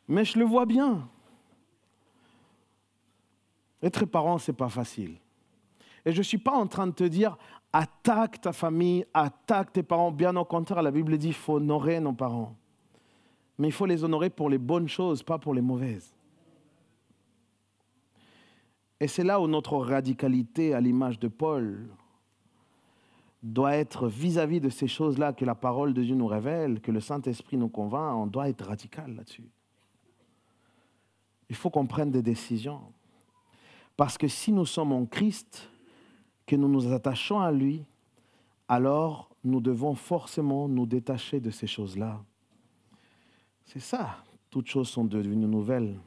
Mais je le vois bien. Être parent, ce n'est pas facile. Et je ne suis pas en train de te dire, attaque ta famille, attaque tes parents. Bien au contraire, la Bible dit qu'il faut honorer nos parents. Mais il faut les honorer pour les bonnes choses, pas pour les mauvaises. Et c'est là où notre radicalité, à l'image de Paul, doit être vis-à-vis de ces choses-là que la parole de Dieu nous révèle, que le Saint-Esprit nous convainc, on doit être radical là-dessus. Il faut qu'on prenne des décisions. Parce que si nous sommes en Christ, que nous nous attachons à lui, alors nous devons forcément nous détacher de ces choses-là. C'est ça, toutes choses sont devenues nouvelles.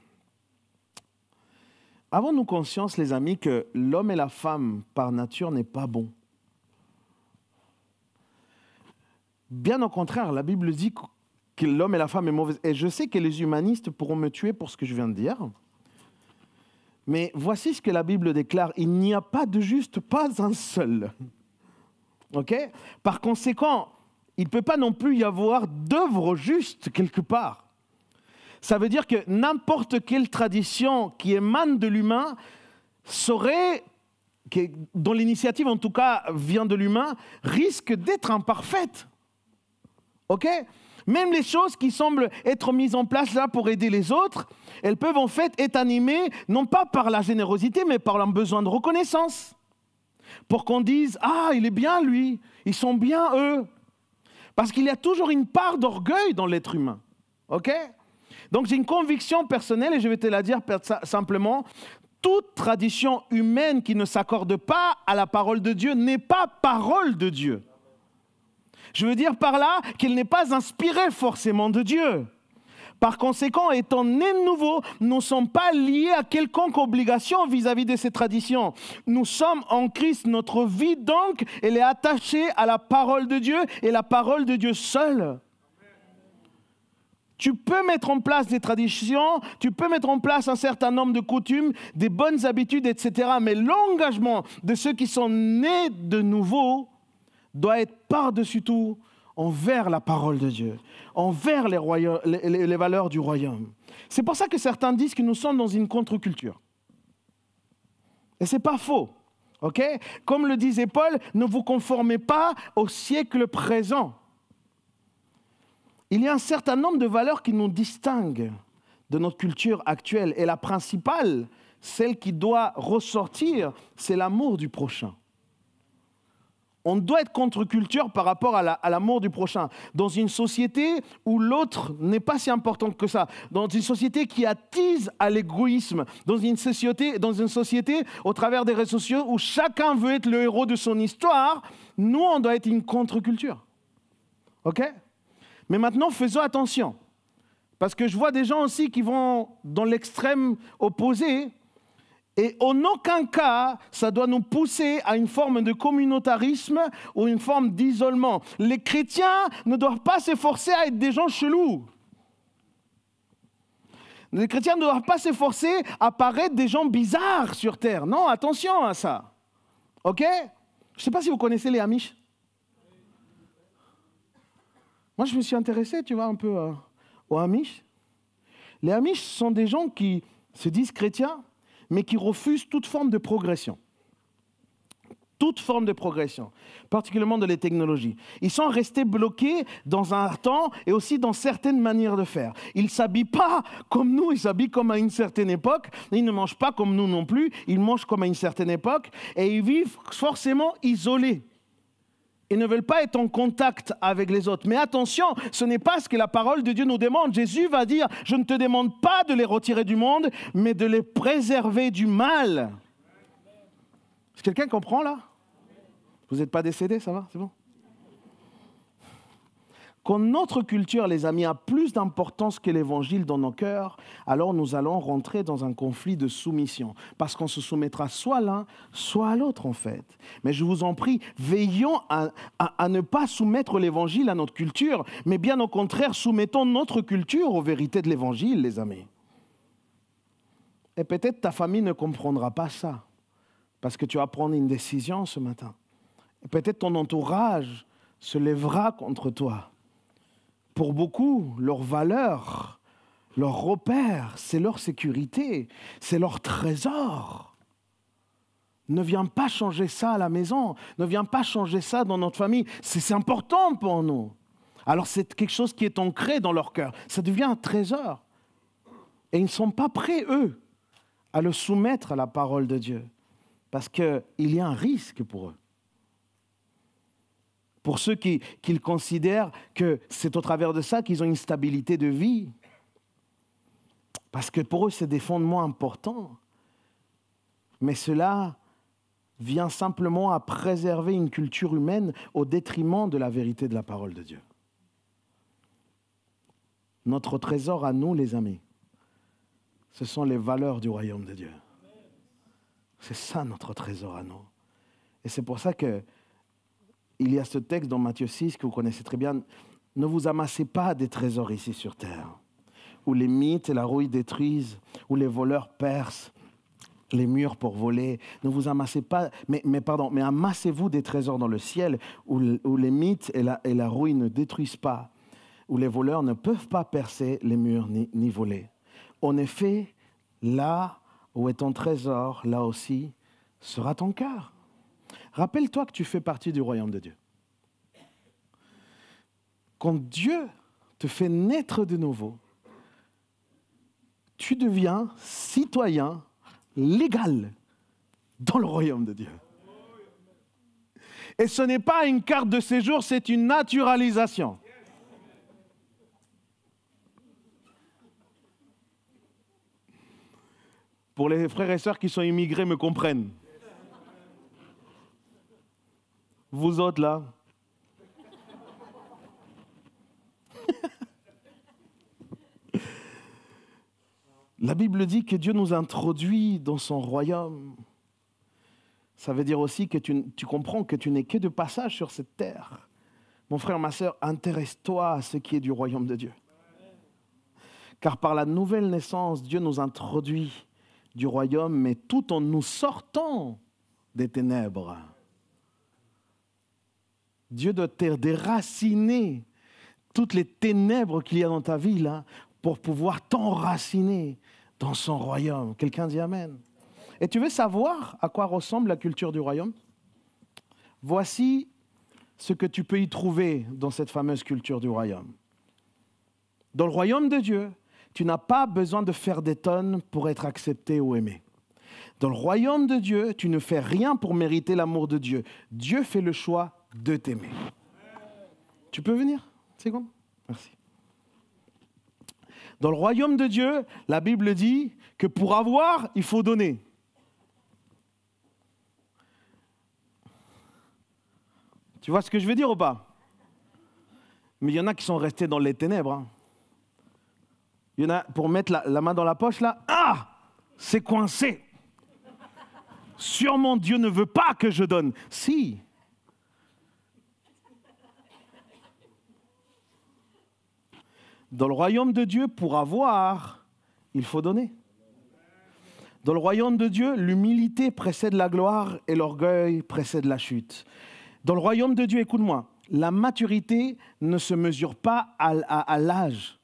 Avons-nous conscience, les amis, que l'homme et la femme, par nature, n'est pas bon? Bien au contraire, la Bible dit que l'homme et la femme est mauvais. Et je sais que les humanistes pourront me tuer pour ce que je viens de dire. Mais voici ce que la Bible déclare. Il n'y a pas de juste, pas un seul. Okay? Par conséquent, il ne peut pas non plus y avoir d'œuvre juste quelque part. Ça veut dire que n'importe quelle tradition qui émane de l'humain saurait dont l'initiative en tout cas vient de l'humain, risque d'être imparfaite. Ok ? Même les choses qui semblent être mises en place là pour aider les autres, elles peuvent en fait être animées non pas par la générosité, mais par un besoin de reconnaissance. Pour qu'on dise « Ah, il est bien lui, ils sont bien eux ». Parce qu'il y a toujours une part d'orgueil dans l'être humain. Ok ? Donc j'ai une conviction personnelle et je vais te la dire simplement. Toute tradition humaine qui ne s'accorde pas à la parole de Dieu n'est pas parole de Dieu. Je veux dire par là qu'elle n'est pas inspirée forcément de Dieu. Par conséquent, étant nés de nouveau, nous ne sommes pas liés à quelconque obligation vis-à-vis de ces traditions. Nous sommes en Christ, notre vie donc, elle est attachée à la parole de Dieu et la parole de Dieu seule. Tu peux mettre en place des traditions, tu peux mettre en place un certain nombre de coutumes, des bonnes habitudes, etc. Mais l'engagement de ceux qui sont nés de nouveau doit être par-dessus tout envers la parole de Dieu, envers les valeurs du royaume. C'est pour ça que certains disent que nous sommes dans une contre-culture. Et ce n'est pas faux. Ok ? Comme le disait Paul, ne vous conformez pas au siècle présent. Il y a un certain nombre de valeurs qui nous distinguent de notre culture actuelle. Et la principale, celle qui doit ressortir, c'est l'amour du prochain. On doit être contre-culture par rapport à l'amour du prochain. Dans une société où l'autre n'est pas si important que ça, dans une société qui attise à l'égoïsme, dans une société au travers des réseaux sociaux où chacun veut être le héros de son histoire, nous, on doit être une contre-culture. OK ? Mais maintenant, faisons attention. Parce que je vois des gens aussi qui vont dans l'extrême opposé. Et en aucun cas, ça doit nous pousser à une forme de communautarisme ou une forme d'isolement. Les chrétiens ne doivent pas s'efforcer à être des gens chelous. Les chrétiens ne doivent pas s'efforcer à paraître des gens bizarres sur terre. Non, attention à ça. OK ? Je ne sais pas si vous connaissez les Amish. Moi, je me suis intéressé, tu vois, un peu aux Amish. Les Amish sont des gens qui se disent chrétiens, mais qui refusent toute forme de progression. Toute forme de progression, particulièrement de les technologies. Ils sont restés bloqués dans un temps et aussi dans certaines manières de faire. Ils ne s'habillent pas comme nous, ils s'habillent comme à une certaine époque. Ils ne mangent pas comme nous non plus, ils mangent comme à une certaine époque. Et ils vivent forcément isolés. Ils ne veulent pas être en contact avec les autres. Mais attention, ce n'est pas ce que la parole de Dieu nous demande. Jésus va dire, je ne te demande pas de les retirer du monde, mais de les préserver du mal. Est-ce que quelqu'un comprend là ? Vous n'êtes pas décédé, ça va ? C'est bon ? Quand notre culture, les amis, a plus d'importance que l'évangile dans nos cœurs, alors nous allons rentrer dans un conflit de soumission. Parce qu'on se soumettra soit à l'un, soit à l'autre, en fait. Mais je vous en prie, veillons à ne pas soumettre l'évangile à notre culture, mais bien au contraire, soumettons notre culture aux vérités de l'évangile, les amis. Et peut-être ta famille ne comprendra pas ça, parce que tu vas prendre une décision ce matin. Et peut-être ton entourage se lèvera contre toi. Pour beaucoup, leur valeur, leur repère, c'est leur sécurité, c'est leur trésor. Ne viens pas changer ça à la maison, ne viens pas changer ça dans notre famille. C'est important pour nous. Alors c'est quelque chose qui est ancré dans leur cœur. Ça devient un trésor. Et ils ne sont pas prêts, eux, à le soumettre à la parole de Dieu. Parce qu'il y a un risque pour eux. Pour ceux qui considèrent que c'est au travers de ça qu'ils ont une stabilité de vie. Parce que pour eux, c'est des fondements importants. Mais cela vient simplement à préserver une culture humaine au détriment de la vérité de la parole de Dieu. Notre trésor à nous, les amis, ce sont les valeurs du royaume de Dieu. C'est ça notre trésor à nous. Et c'est pour ça que il y a ce texte dans Matthieu 6 que vous connaissez très bien. Ne vous amassez pas des trésors ici sur terre, où les mythes et la rouille détruisent, où les voleurs percent les murs pour voler. Ne vous amassez pas, mais amassez-vous des trésors dans le ciel, où les mythes et la rouille ne détruisent pas, où les voleurs ne peuvent pas percer les murs ni voler. En effet, là où est ton trésor, là aussi sera ton cœur. Rappelle-toi que tu fais partie du royaume de Dieu. Quand Dieu te fait naître de nouveau, tu deviens citoyen légal dans le royaume de Dieu. Et ce n'est pas une carte de séjour, c'est une naturalisation. Pour les frères et sœurs qui sont immigrés me comprennent. Vous autres là. La Bible dit que Dieu nous introduit dans son royaume. Ça veut dire aussi que tu comprends que tu n'es que de passage sur cette terre. Mon frère, ma sœur, intéresse-toi à ce qui est du royaume de Dieu. Car par la nouvelle naissance, Dieu nous introduit du royaume, mais tout en nous sortant des ténèbres. Dieu doit te déraciner toutes les ténèbres qu'il y a dans ta vie là, pour pouvoir t'enraciner dans son royaume. Quelqu'un dit Amen. Et tu veux savoir à quoi ressemble la culture du royaume? Voici ce que tu peux y trouver dans cette fameuse culture du royaume. Dans le royaume de Dieu, tu n'as pas besoin de faire des tonnes pour être accepté ou aimé. Dans le royaume de Dieu, tu ne fais rien pour mériter l'amour de Dieu. Dieu fait le choix de t'aimer. Tu peux venir? C'est bon? Merci. Dans le royaume de Dieu, la Bible dit que pour avoir, il faut donner. Tu vois ce que je veux dire ou pas? Mais il y en a qui sont restés dans les ténèbres. Hein. Il y en a pour mettre la main dans la poche là. Ah! C'est coincé. Sûrement Dieu ne veut pas que je donne. Si. Dans le royaume de Dieu, pour avoir, il faut donner. Dans le royaume de Dieu, l'humilité précède la gloire et l'orgueil précède la chute. Dans le royaume de Dieu, écoute-moi, la maturité ne se mesure pas à l'âge.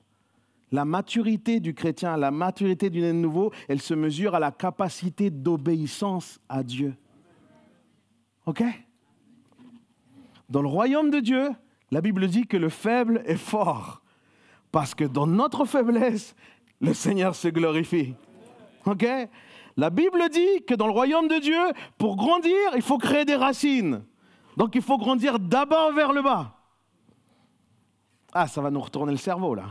La maturité du chrétien, la maturité du né de nouveau, elle se mesure à la capacité d'obéissance à Dieu. OK? Dans le royaume de Dieu, la Bible dit que le faible est fort. Parce que dans notre faiblesse, le Seigneur se glorifie. OK? La Bible dit que dans le royaume de Dieu, pour grandir, il faut créer des racines. Donc il faut grandir d'abord vers le bas. Ah, ça va nous retourner le cerveau là.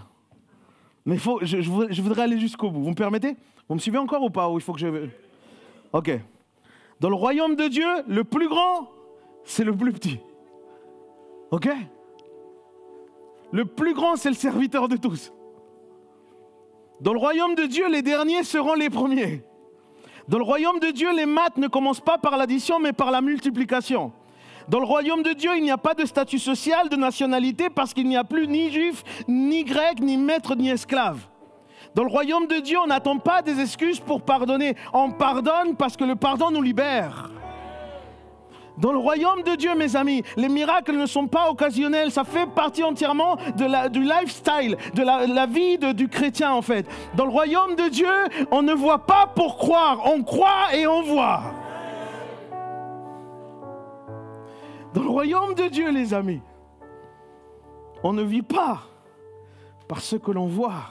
Mais je voudrais aller jusqu'au bout. Vous me permettez? Vous me suivez encore ou pas? Ou il faut que je... OK. Dans le royaume de Dieu, le plus grand, c'est le plus petit. OK? Le plus grand, c'est le serviteur de tous. Dans le royaume de Dieu, les derniers seront les premiers. Dans le royaume de Dieu, les maths ne commencent pas par l'addition, mais par la multiplication. Dans le royaume de Dieu, il n'y a pas de statut social, de nationalité, parce qu'il n'y a plus ni juif, ni grec, ni maître, ni esclave. Dans le royaume de Dieu, on n'attend pas des excuses pour pardonner. On pardonne parce que le pardon nous libère. Dans le royaume de Dieu, mes amis, les miracles ne sont pas occasionnels. Ça fait partie entièrement du lifestyle, de la vie du chrétien, en fait. Dans le royaume de Dieu, on ne voit pas pour croire. On croit et on voit. Dans le royaume de Dieu, les amis, on ne vit pas par ce que l'on voit.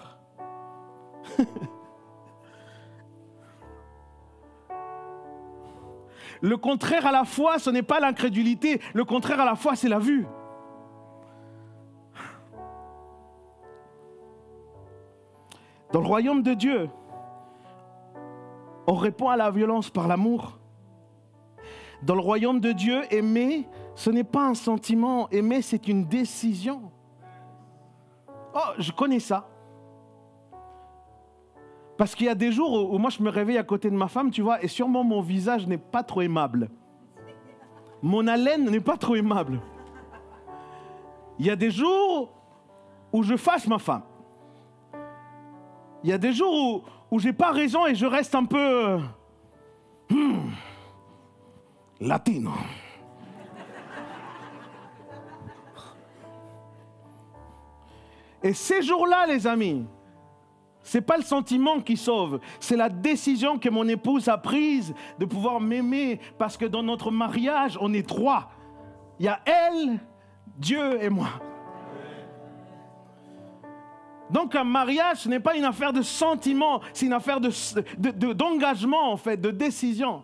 Le contraire à la foi, ce n'est pas l'incrédulité. Le contraire à la foi, c'est la vue. Dans le royaume de Dieu, on répond à la violence par l'amour. Dans le royaume de Dieu, aimer, ce n'est pas un sentiment. Aimer, c'est une décision. Oh, je connais ça. Parce qu'il y a des jours où moi je me réveille à côté de ma femme, tu vois, et sûrement mon visage n'est pas trop aimable. Mon haleine n'est pas trop aimable. Il y a des jours où je fâche ma femme. Il y a des jours où j'ai pas raison et je reste un peu... latino. Et ces jours-là, les amis, Ce n'est pas le sentiment qui sauve, c'est la décision que mon épouse a prise de pouvoir m'aimer, parce que dans notre mariage, on est 3. Il y a elle, Dieu et moi. Donc un mariage, ce n'est pas une affaire de sentiment, c'est une affaire d'engagement en fait, de décision.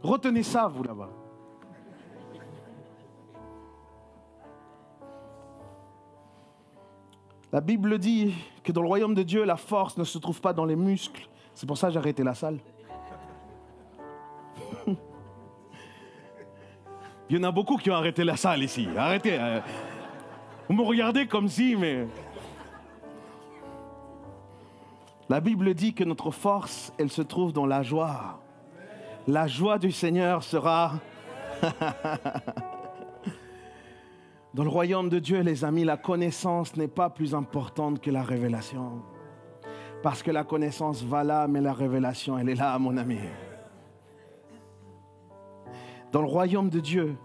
Retenez ça, vous là-bas. La Bible dit que dans le royaume de Dieu, la force ne se trouve pas dans les muscles. C'est pour ça que j'ai arrêté la salle. Il y en a beaucoup qui ont arrêté la salle ici. Arrêtez. Vous me regardez comme si, mais... La Bible dit que notre force, elle se trouve dans la joie. La joie du Seigneur sera... Dans le royaume de Dieu, les amis, la connaissance n'est pas plus importante que la révélation. Parce que la connaissance va là, mais la révélation, elle est là, mon ami. Dans le royaume de Dieu,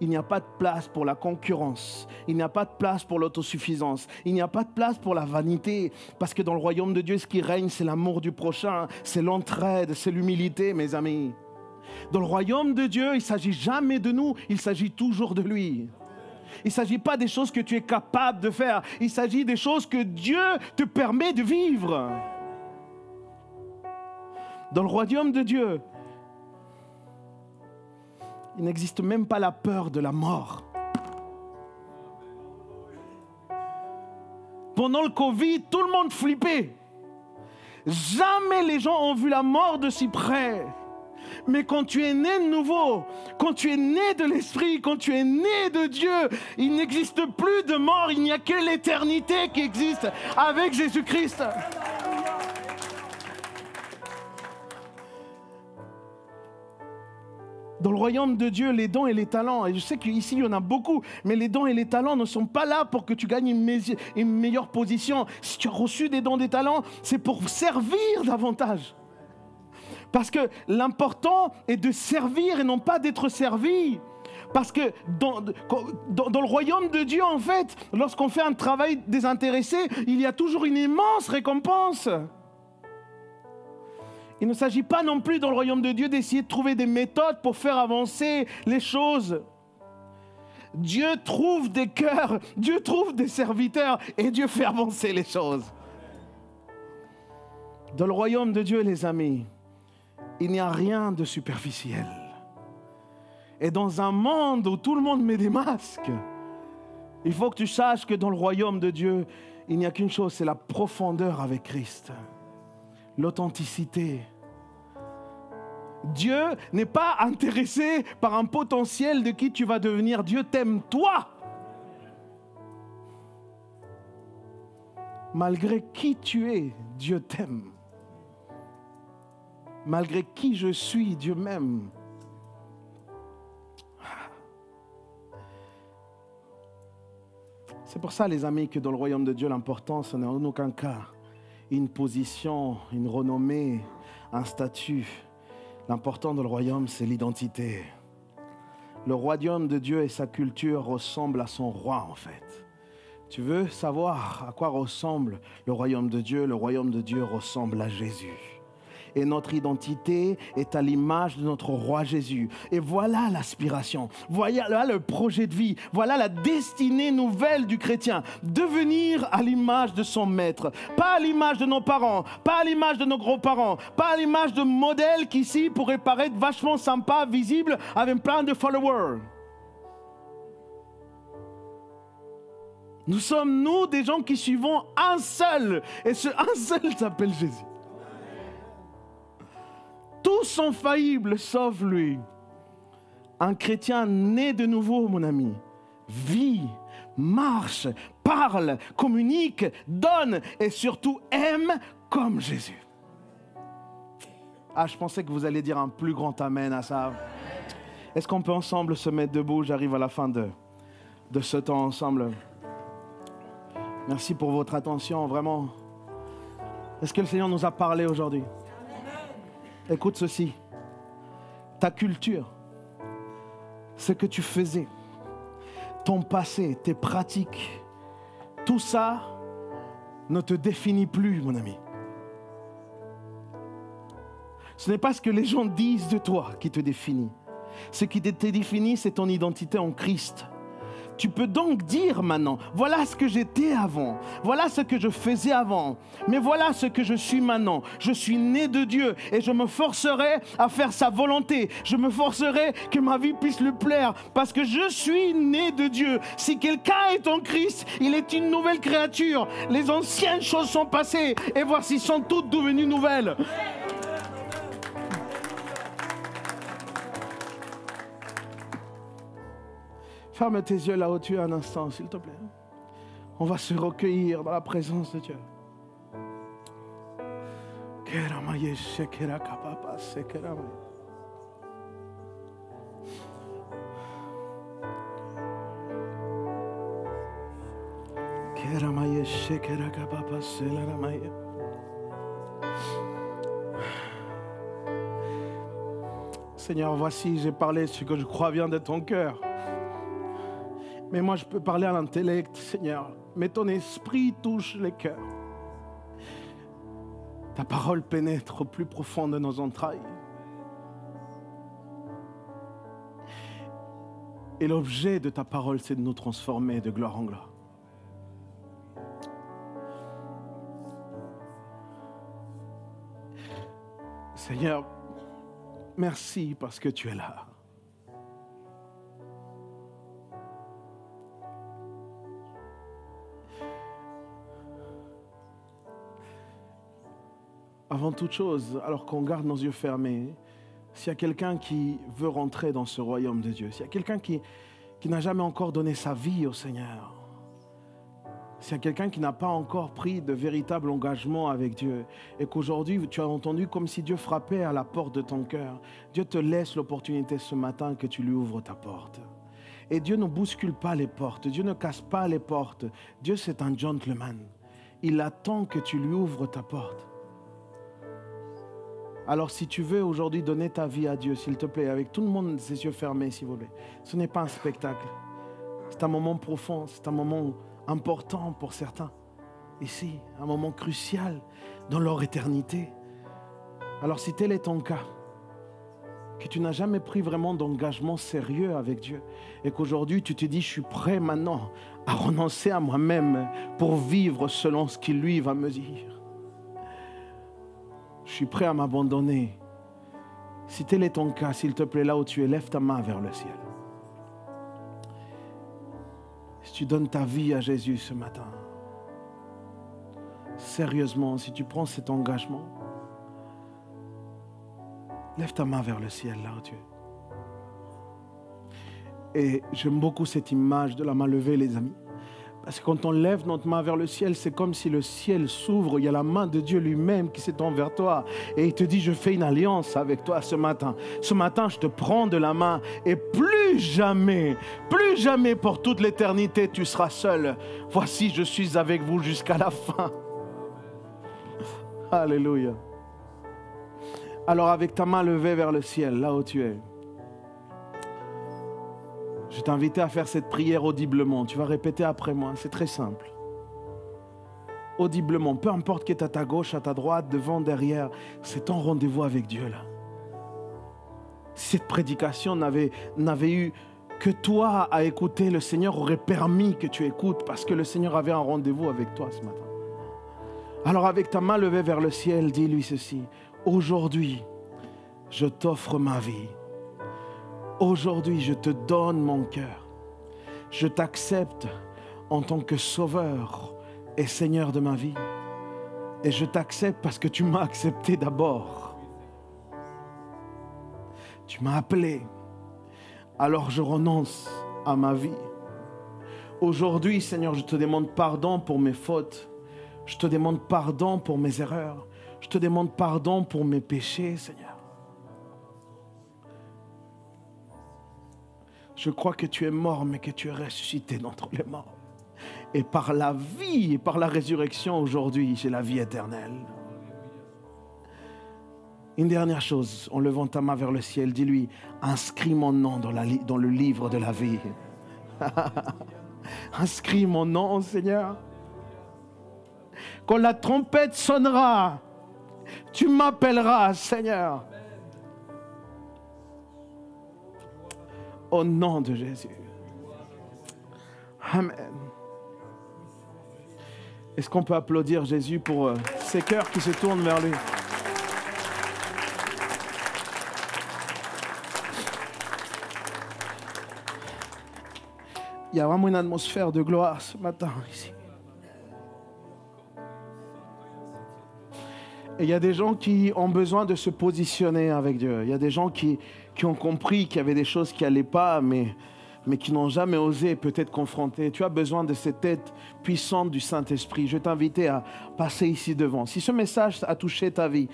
il n'y a pas de place pour la concurrence. Il n'y a pas de place pour l'autosuffisance. Il n'y a pas de place pour la vanité. Parce que dans le royaume de Dieu, ce qui règne, c'est l'amour du prochain, c'est l'entraide, c'est l'humilité, mes amis. Dans le royaume de Dieu, il ne s'agit jamais de nous, il s'agit toujours de lui. Il ne s'agit pas des choses que tu es capable de faire. Il s'agit des choses que Dieu te permet de vivre. Dans le royaume de Dieu, il n'existe même pas la peur de la mort. Pendant le Covid, tout le monde flippait. Jamais les gens ont vu la mort de si près. Mais quand tu es né de nouveau, quand tu es né de l'Esprit, quand tu es né de Dieu, il n'existe plus de mort, il n'y a que l'éternité qui existe avec Jésus-Christ. Dans le royaume de Dieu, les dons et les talents, et je sais qu'ici il y en a beaucoup, mais les dons et les talents ne sont pas là pour que tu gagnes une meilleure position. Si tu as reçu des dons et des talents, c'est pour servir davantage. Parce que l'important est de servir et non pas d'être servi. Parce que dans le royaume de Dieu, en fait, lorsqu'on fait un travail désintéressé, il y a toujours une immense récompense. Il ne s'agit pas non plus dans le royaume de Dieu d'essayer de trouver des méthodes pour faire avancer les choses. Dieu trouve des cœurs, Dieu trouve des serviteurs et Dieu fait avancer les choses. Dans le royaume de Dieu, les amis, il n'y a rien de superficiel. Et dans un monde où tout le monde met des masques, il faut que tu saches que dans le royaume de Dieu, il n'y a qu'une chose, c'est la profondeur avec Christ. L'authenticité. Dieu n'est pas intéressé par un potentiel de qui tu vas devenir. Dieu t'aime toi. Malgré qui tu es, Dieu t'aime. Malgré qui je suis, Dieu m'aime. C'est pour ça, les amis, que dans le royaume de Dieu, l'important, ce n'est en aucun cas une position, une renommée, un statut. L'important dans le royaume, c'est l'identité. Le royaume de Dieu et sa culture ressemblent à son roi, en fait. Tu veux savoir à quoi ressemble le royaume de Dieu? Le royaume de Dieu ressemble à Jésus. Et notre identité est à l'image de notre roi Jésus. Et voilà l'aspiration, voilà le projet de vie, voilà la destinée nouvelle du chrétien. Devenir à l'image de son maître, pas à l'image de nos parents, pas à l'image de nos grands-parents, pas à l'image de modèles qui ici pourraient paraître vachement sympas, visibles, avec plein de followers. Nous sommes, nous, des gens qui suivons un seul, et ce un seul s'appelle Jésus. Tous sont faillibles, sauf lui. Un chrétien né de nouveau, mon ami, vit, marche, parle, communique, donne et surtout aime comme Jésus. Ah, je pensais que vous alliez dire un plus grand amen à ça. Est-ce qu'on peut ensemble se mettre debout? J'arrive à la fin de ce temps ensemble. Merci pour votre attention, vraiment. Est-ce que le Seigneur nous a parlé aujourd'hui? Écoute ceci, ta culture, ce que tu faisais, ton passé, tes pratiques, tout ça ne te définit plus, mon ami. Ce n'est pas ce que les gens disent de toi qui te définit. Ce qui te définit, c'est ton identité en Christ. Tu peux donc dire maintenant, voilà ce que j'étais avant, voilà ce que je faisais avant, mais voilà ce que je suis maintenant. Je suis né de Dieu et je me forcerai à faire sa volonté. Je me forcerai que ma vie puisse lui plaire parce que je suis né de Dieu. Si quelqu'un est en Christ, il est une nouvelle créature. Les anciennes choses sont passées et voici sont toutes devenues nouvelles. Ferme tes yeux là où tu es un instant, s'il te plaît. On va se recueillir dans la présence de Dieu. Seigneur, voici, j'ai parlé ce que je crois vient de ton cœur. Mais moi, je peux parler à l'intellect, Seigneur. Mais ton esprit touche les cœurs. Ta parole pénètre au plus profond de nos entrailles. Et l'objet de ta parole, c'est de nous transformer de gloire en gloire. Seigneur, merci parce que tu es là. Avant toute chose, alors qu'on garde nos yeux fermés, s'il y a quelqu'un qui veut rentrer dans ce royaume de Dieu, s'il y a quelqu'un qui n'a jamais encore donné sa vie au Seigneur, s'il y a quelqu'un qui n'a pas encore pris de véritable engagement avec Dieu et qu'aujourd'hui tu as entendu comme si Dieu frappait à la porte de ton cœur, Dieu te laisse l'opportunité ce matin que tu lui ouvres ta porte. Et Dieu ne bouscule pas les portes, Dieu ne casse pas les portes. Dieu, c'est un gentleman. Il attend que tu lui ouvres ta porte. Alors si tu veux aujourd'hui donner ta vie à Dieu, s'il te plaît, avec tout le monde ses yeux fermés, s'il vous plaît. Ce n'est pas un spectacle. C'est un moment profond, c'est un moment important pour certains. Ici, un moment crucial dans leur éternité. Alors si tel est ton cas, que tu n'as jamais pris vraiment d'engagement sérieux avec Dieu et qu'aujourd'hui tu te dis, je suis prêt maintenant à renoncer à moi-même pour vivre selon ce qu'il lui va me dire. Je suis prêt à m'abandonner. Si tel est ton cas, s'il te plaît, là où tu es, lève ta main vers le ciel. Si tu donnes ta vie à Jésus ce matin, sérieusement, si tu prends cet engagement, lève ta main vers le ciel, là où tu es. Et j'aime beaucoup cette image de la main levée, les amis. Parce que quand on lève notre main vers le ciel, c'est comme si le ciel s'ouvre. Il y a la main de Dieu lui-même qui s'étend vers toi. Et il te dit, je fais une alliance avec toi ce matin. Ce matin, je te prends de la main. Et plus jamais pour toute l'éternité, tu seras seul. Voici, je suis avec vous jusqu'à la fin. Alléluia. Alors avec ta main levée vers le ciel, là où tu es, je t'invite à faire cette prière audiblement. Tu vas répéter après moi, c'est très simple. Audiblement, peu importe qui est à ta gauche, à ta droite, devant, derrière, c'est ton rendez-vous avec Dieu là. Si cette prédication n'avait eu que toi à écouter, le Seigneur aurait permis que tu écoutes parce que le Seigneur avait un rendez-vous avec toi ce matin. Alors avec ta main levée vers le ciel, dis-lui ceci. Aujourd'hui, je t'offre ma vie. Aujourd'hui, je te donne mon cœur. Je t'accepte en tant que sauveur et Seigneur de ma vie. Et je t'accepte parce que tu m'as accepté d'abord. Tu m'as appelé. Alors je renonce à ma vie. Aujourd'hui, Seigneur, je te demande pardon pour mes fautes. Je te demande pardon pour mes erreurs. Je te demande pardon pour mes péchés, Seigneur. Je crois que tu es mort, mais que tu es ressuscité d'entre les morts. Et par la vie et par la résurrection, aujourd'hui, j'ai la vie éternelle. Une dernière chose, en levant ta main vers le ciel, dis-lui, inscris mon nom dans le livre de la vie. Inscris mon nom, Seigneur. Quand la trompette sonnera, tu m'appelleras, Seigneur. Au nom de Jésus. Amen. Est-ce qu'on peut applaudir Jésus pour ces cœurs qui se tournent vers lui? Il y a vraiment une atmosphère de gloire ce matin ici. Et il y a des gens qui ont besoin de se positionner avec Dieu. Il y a des gens qui ont compris qu'il y avait des choses qui n'allaient pas, mais qui n'ont jamais osé peut-être confronter. Tu as besoin de cette aide puissante du Saint-Esprit. Je vais t'inviter à passer ici devant. Si ce message a touché ta vie,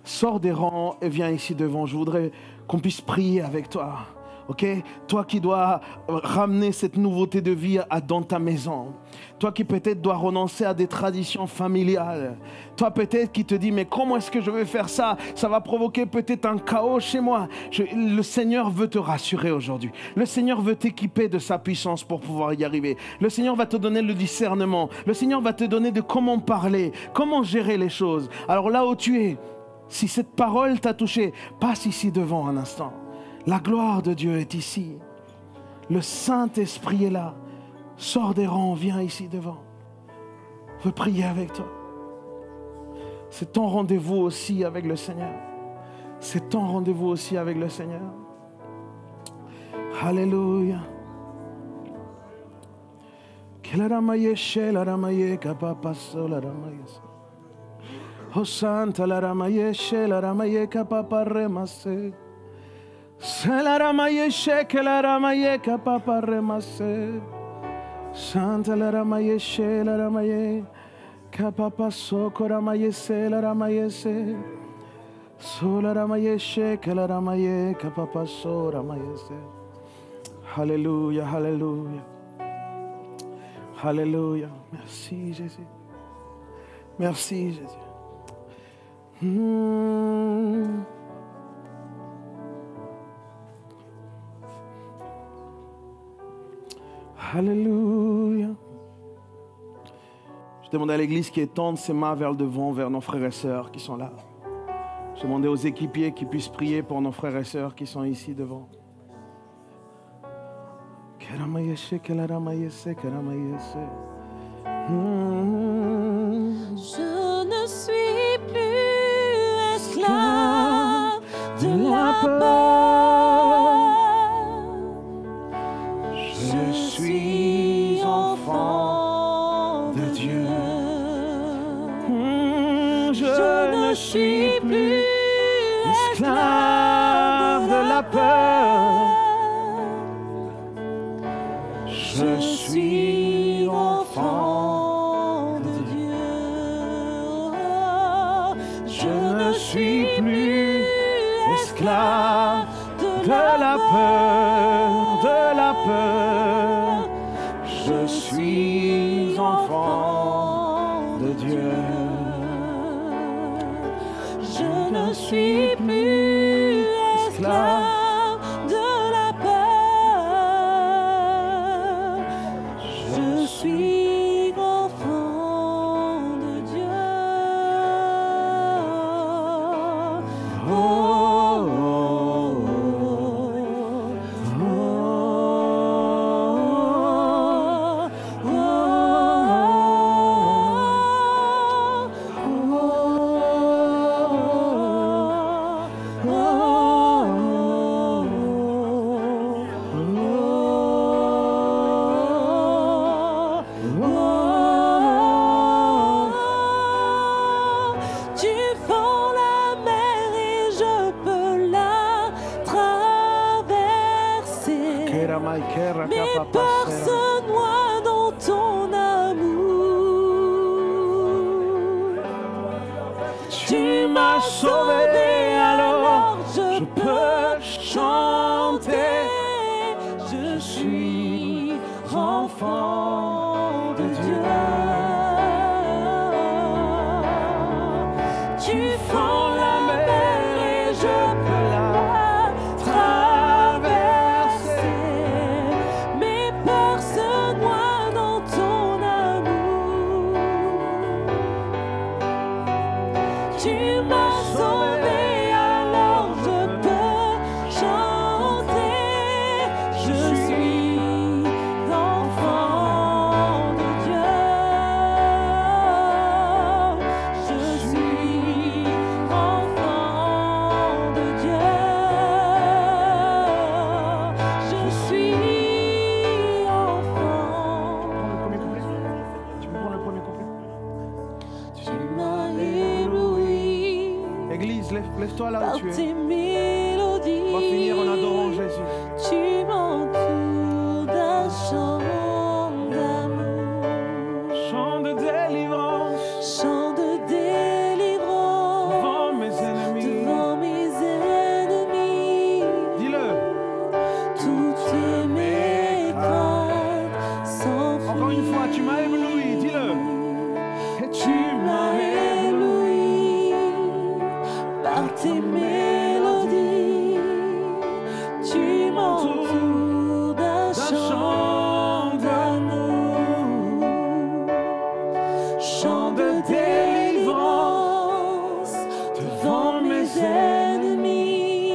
sors des rangs et viens ici devant. Je voudrais qu'on puisse prier avec toi. Ok, toi qui dois ramener cette nouveauté de vie dans ta maison. Toi qui peut-être dois renoncer à des traditions familiales. Toi peut-être qui te dis, mais comment est-ce que je vais faire ça? Ça va provoquer peut-être un chaos chez moi. Le Seigneur veut te rassurer aujourd'hui. Le Seigneur veut t'équiper de sa puissance pour pouvoir y arriver. Le Seigneur va te donner le discernement. Le Seigneur va te donner de comment parler, comment gérer les choses. Alors là où tu es, si cette parole t'a touché, passe ici devant un instant. La gloire de Dieu est ici. Le Saint-Esprit est là. Sors des rangs, viens ici devant. Je veux prier avec toi. C'est ton rendez-vous aussi avec le Seigneur. C'est ton rendez-vous aussi avec le Seigneur. Alléluia. Oh Santa la ramaye, la ramaye kapapa remase. La ramaye sheke la ramaye kapapa remase. Santa la ramaye she la ramaye kapapa soko ramaye se la ramaye se. So la ramaye sheke la ramaye kapapa so ramaye se. Alléluia, alléluia. Alléluia. Merci Jésus. Merci Jésus. Alléluia. Je demande à l'église qui étende ses mains vers le devant, vers nos frères et sœurs qui sont là. Je demande aux équipiers qui puissent prier pour nos frères et sœurs qui sont ici devant. Je ne suis plus esclave de la peur. Je suis enfant de Dieu. Je ne suis plus esclave de la peur. Je suis enfant de Dieu. Je ne suis plus esclave de la peur, de la peur. Je suis enfant de Dieu. Je ne suis plus esclave de la peur. Je suis enfant de Dieu. Oh, oh, oh, Tu fends la mer et je peux la traverser. Mes peurs se noient dans ton amour. Tu m'as sauvé, alors je peux chanter. Je suis enfant de Dieu. Tu fends la mer et je peux la traverser. Mes peurs se noient dans ton amour. tu es. tes mélodies. On va finir en adorant Jésus. Tu m'entoures d'un chant d'amour, Chant de délivrance chant de délivrance devant mes ennemis. devant mes ennemis. Dis-le. Toutes mes craintes s'enfuient. Encore une fois, tu m'as ébloui. Dis-le. Et Tu m'as ébloui par tes mélodies. Tu m'entoures d'un chant d'amour, chant de délivrance devant mes ennemis.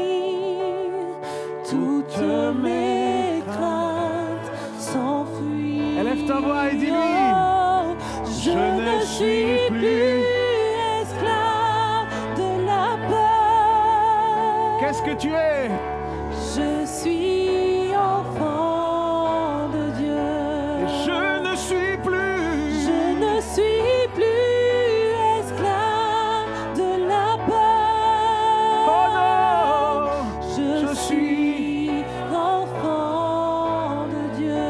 Toutes mes craintes s'enfuient. Élève ta voix et dis-lui. Je ne suis plus esclave de la peur. Qu'est-ce que tu es? Je suis enfant de Dieu. Je ne suis plus. Je ne suis plus esclave de la peur. Oh non. Je suis enfant de Dieu.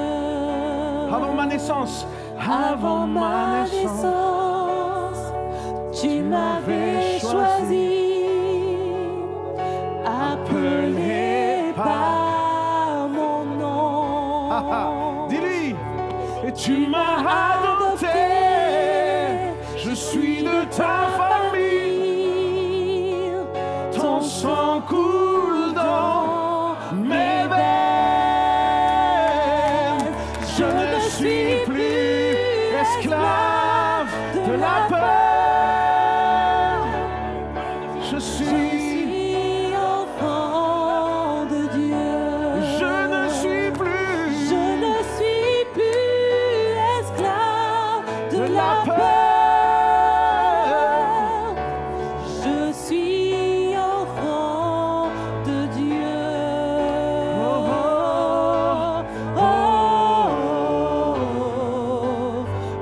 Avant ma naissance. Avant ma naissance, tu m'avais choisi, appelé par mon nom. Dis-lui. Et tu m'as adopté. Je suis de ta famille. Ton sang coule dans mes veines. Je ne suis plus esclave de la peur. Je suis enfant de Dieu. Je ne suis plus. Je ne suis plus esclave de la peur. Je suis enfant de Dieu. Oh, oh, oh, oh,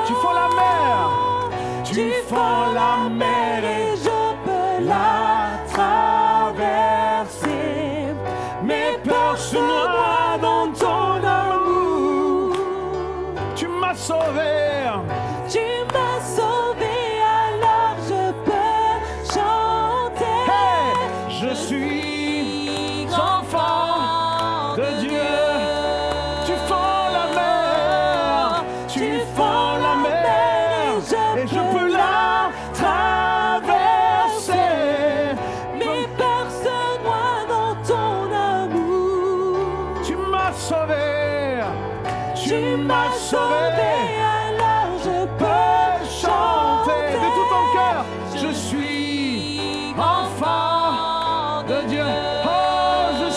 Tu fends la mer. Tu fends la mer et je peux la traverser. Mes peurs se noient dans ton amour. Tu m'as sauvé. Tu m'as sauvé, alors je peux chanter. Hey, je suis enfant de Dieu. Tu fends la mer. Tu fends la mer. Et je peux la traverser. Mes peurs se noient dans ton amour. Tu m'as sauvé. Tu m'as sauvé, alors je peux chanter. De tout ton cœur, je suis enfant de Dieu. Oh, je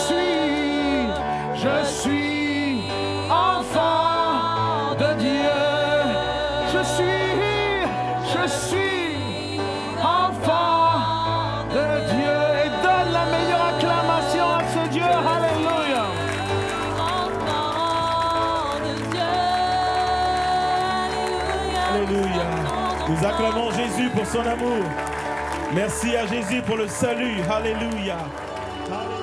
suis enfant de Dieu. Je suis enfant de Dieu. Et donne la meilleure acclamation à ce Dieu. Alléluia. Alléluia. Nous acclamons Jésus pour son amour. Merci à Jésus pour le salut. Alléluia. Alléluia.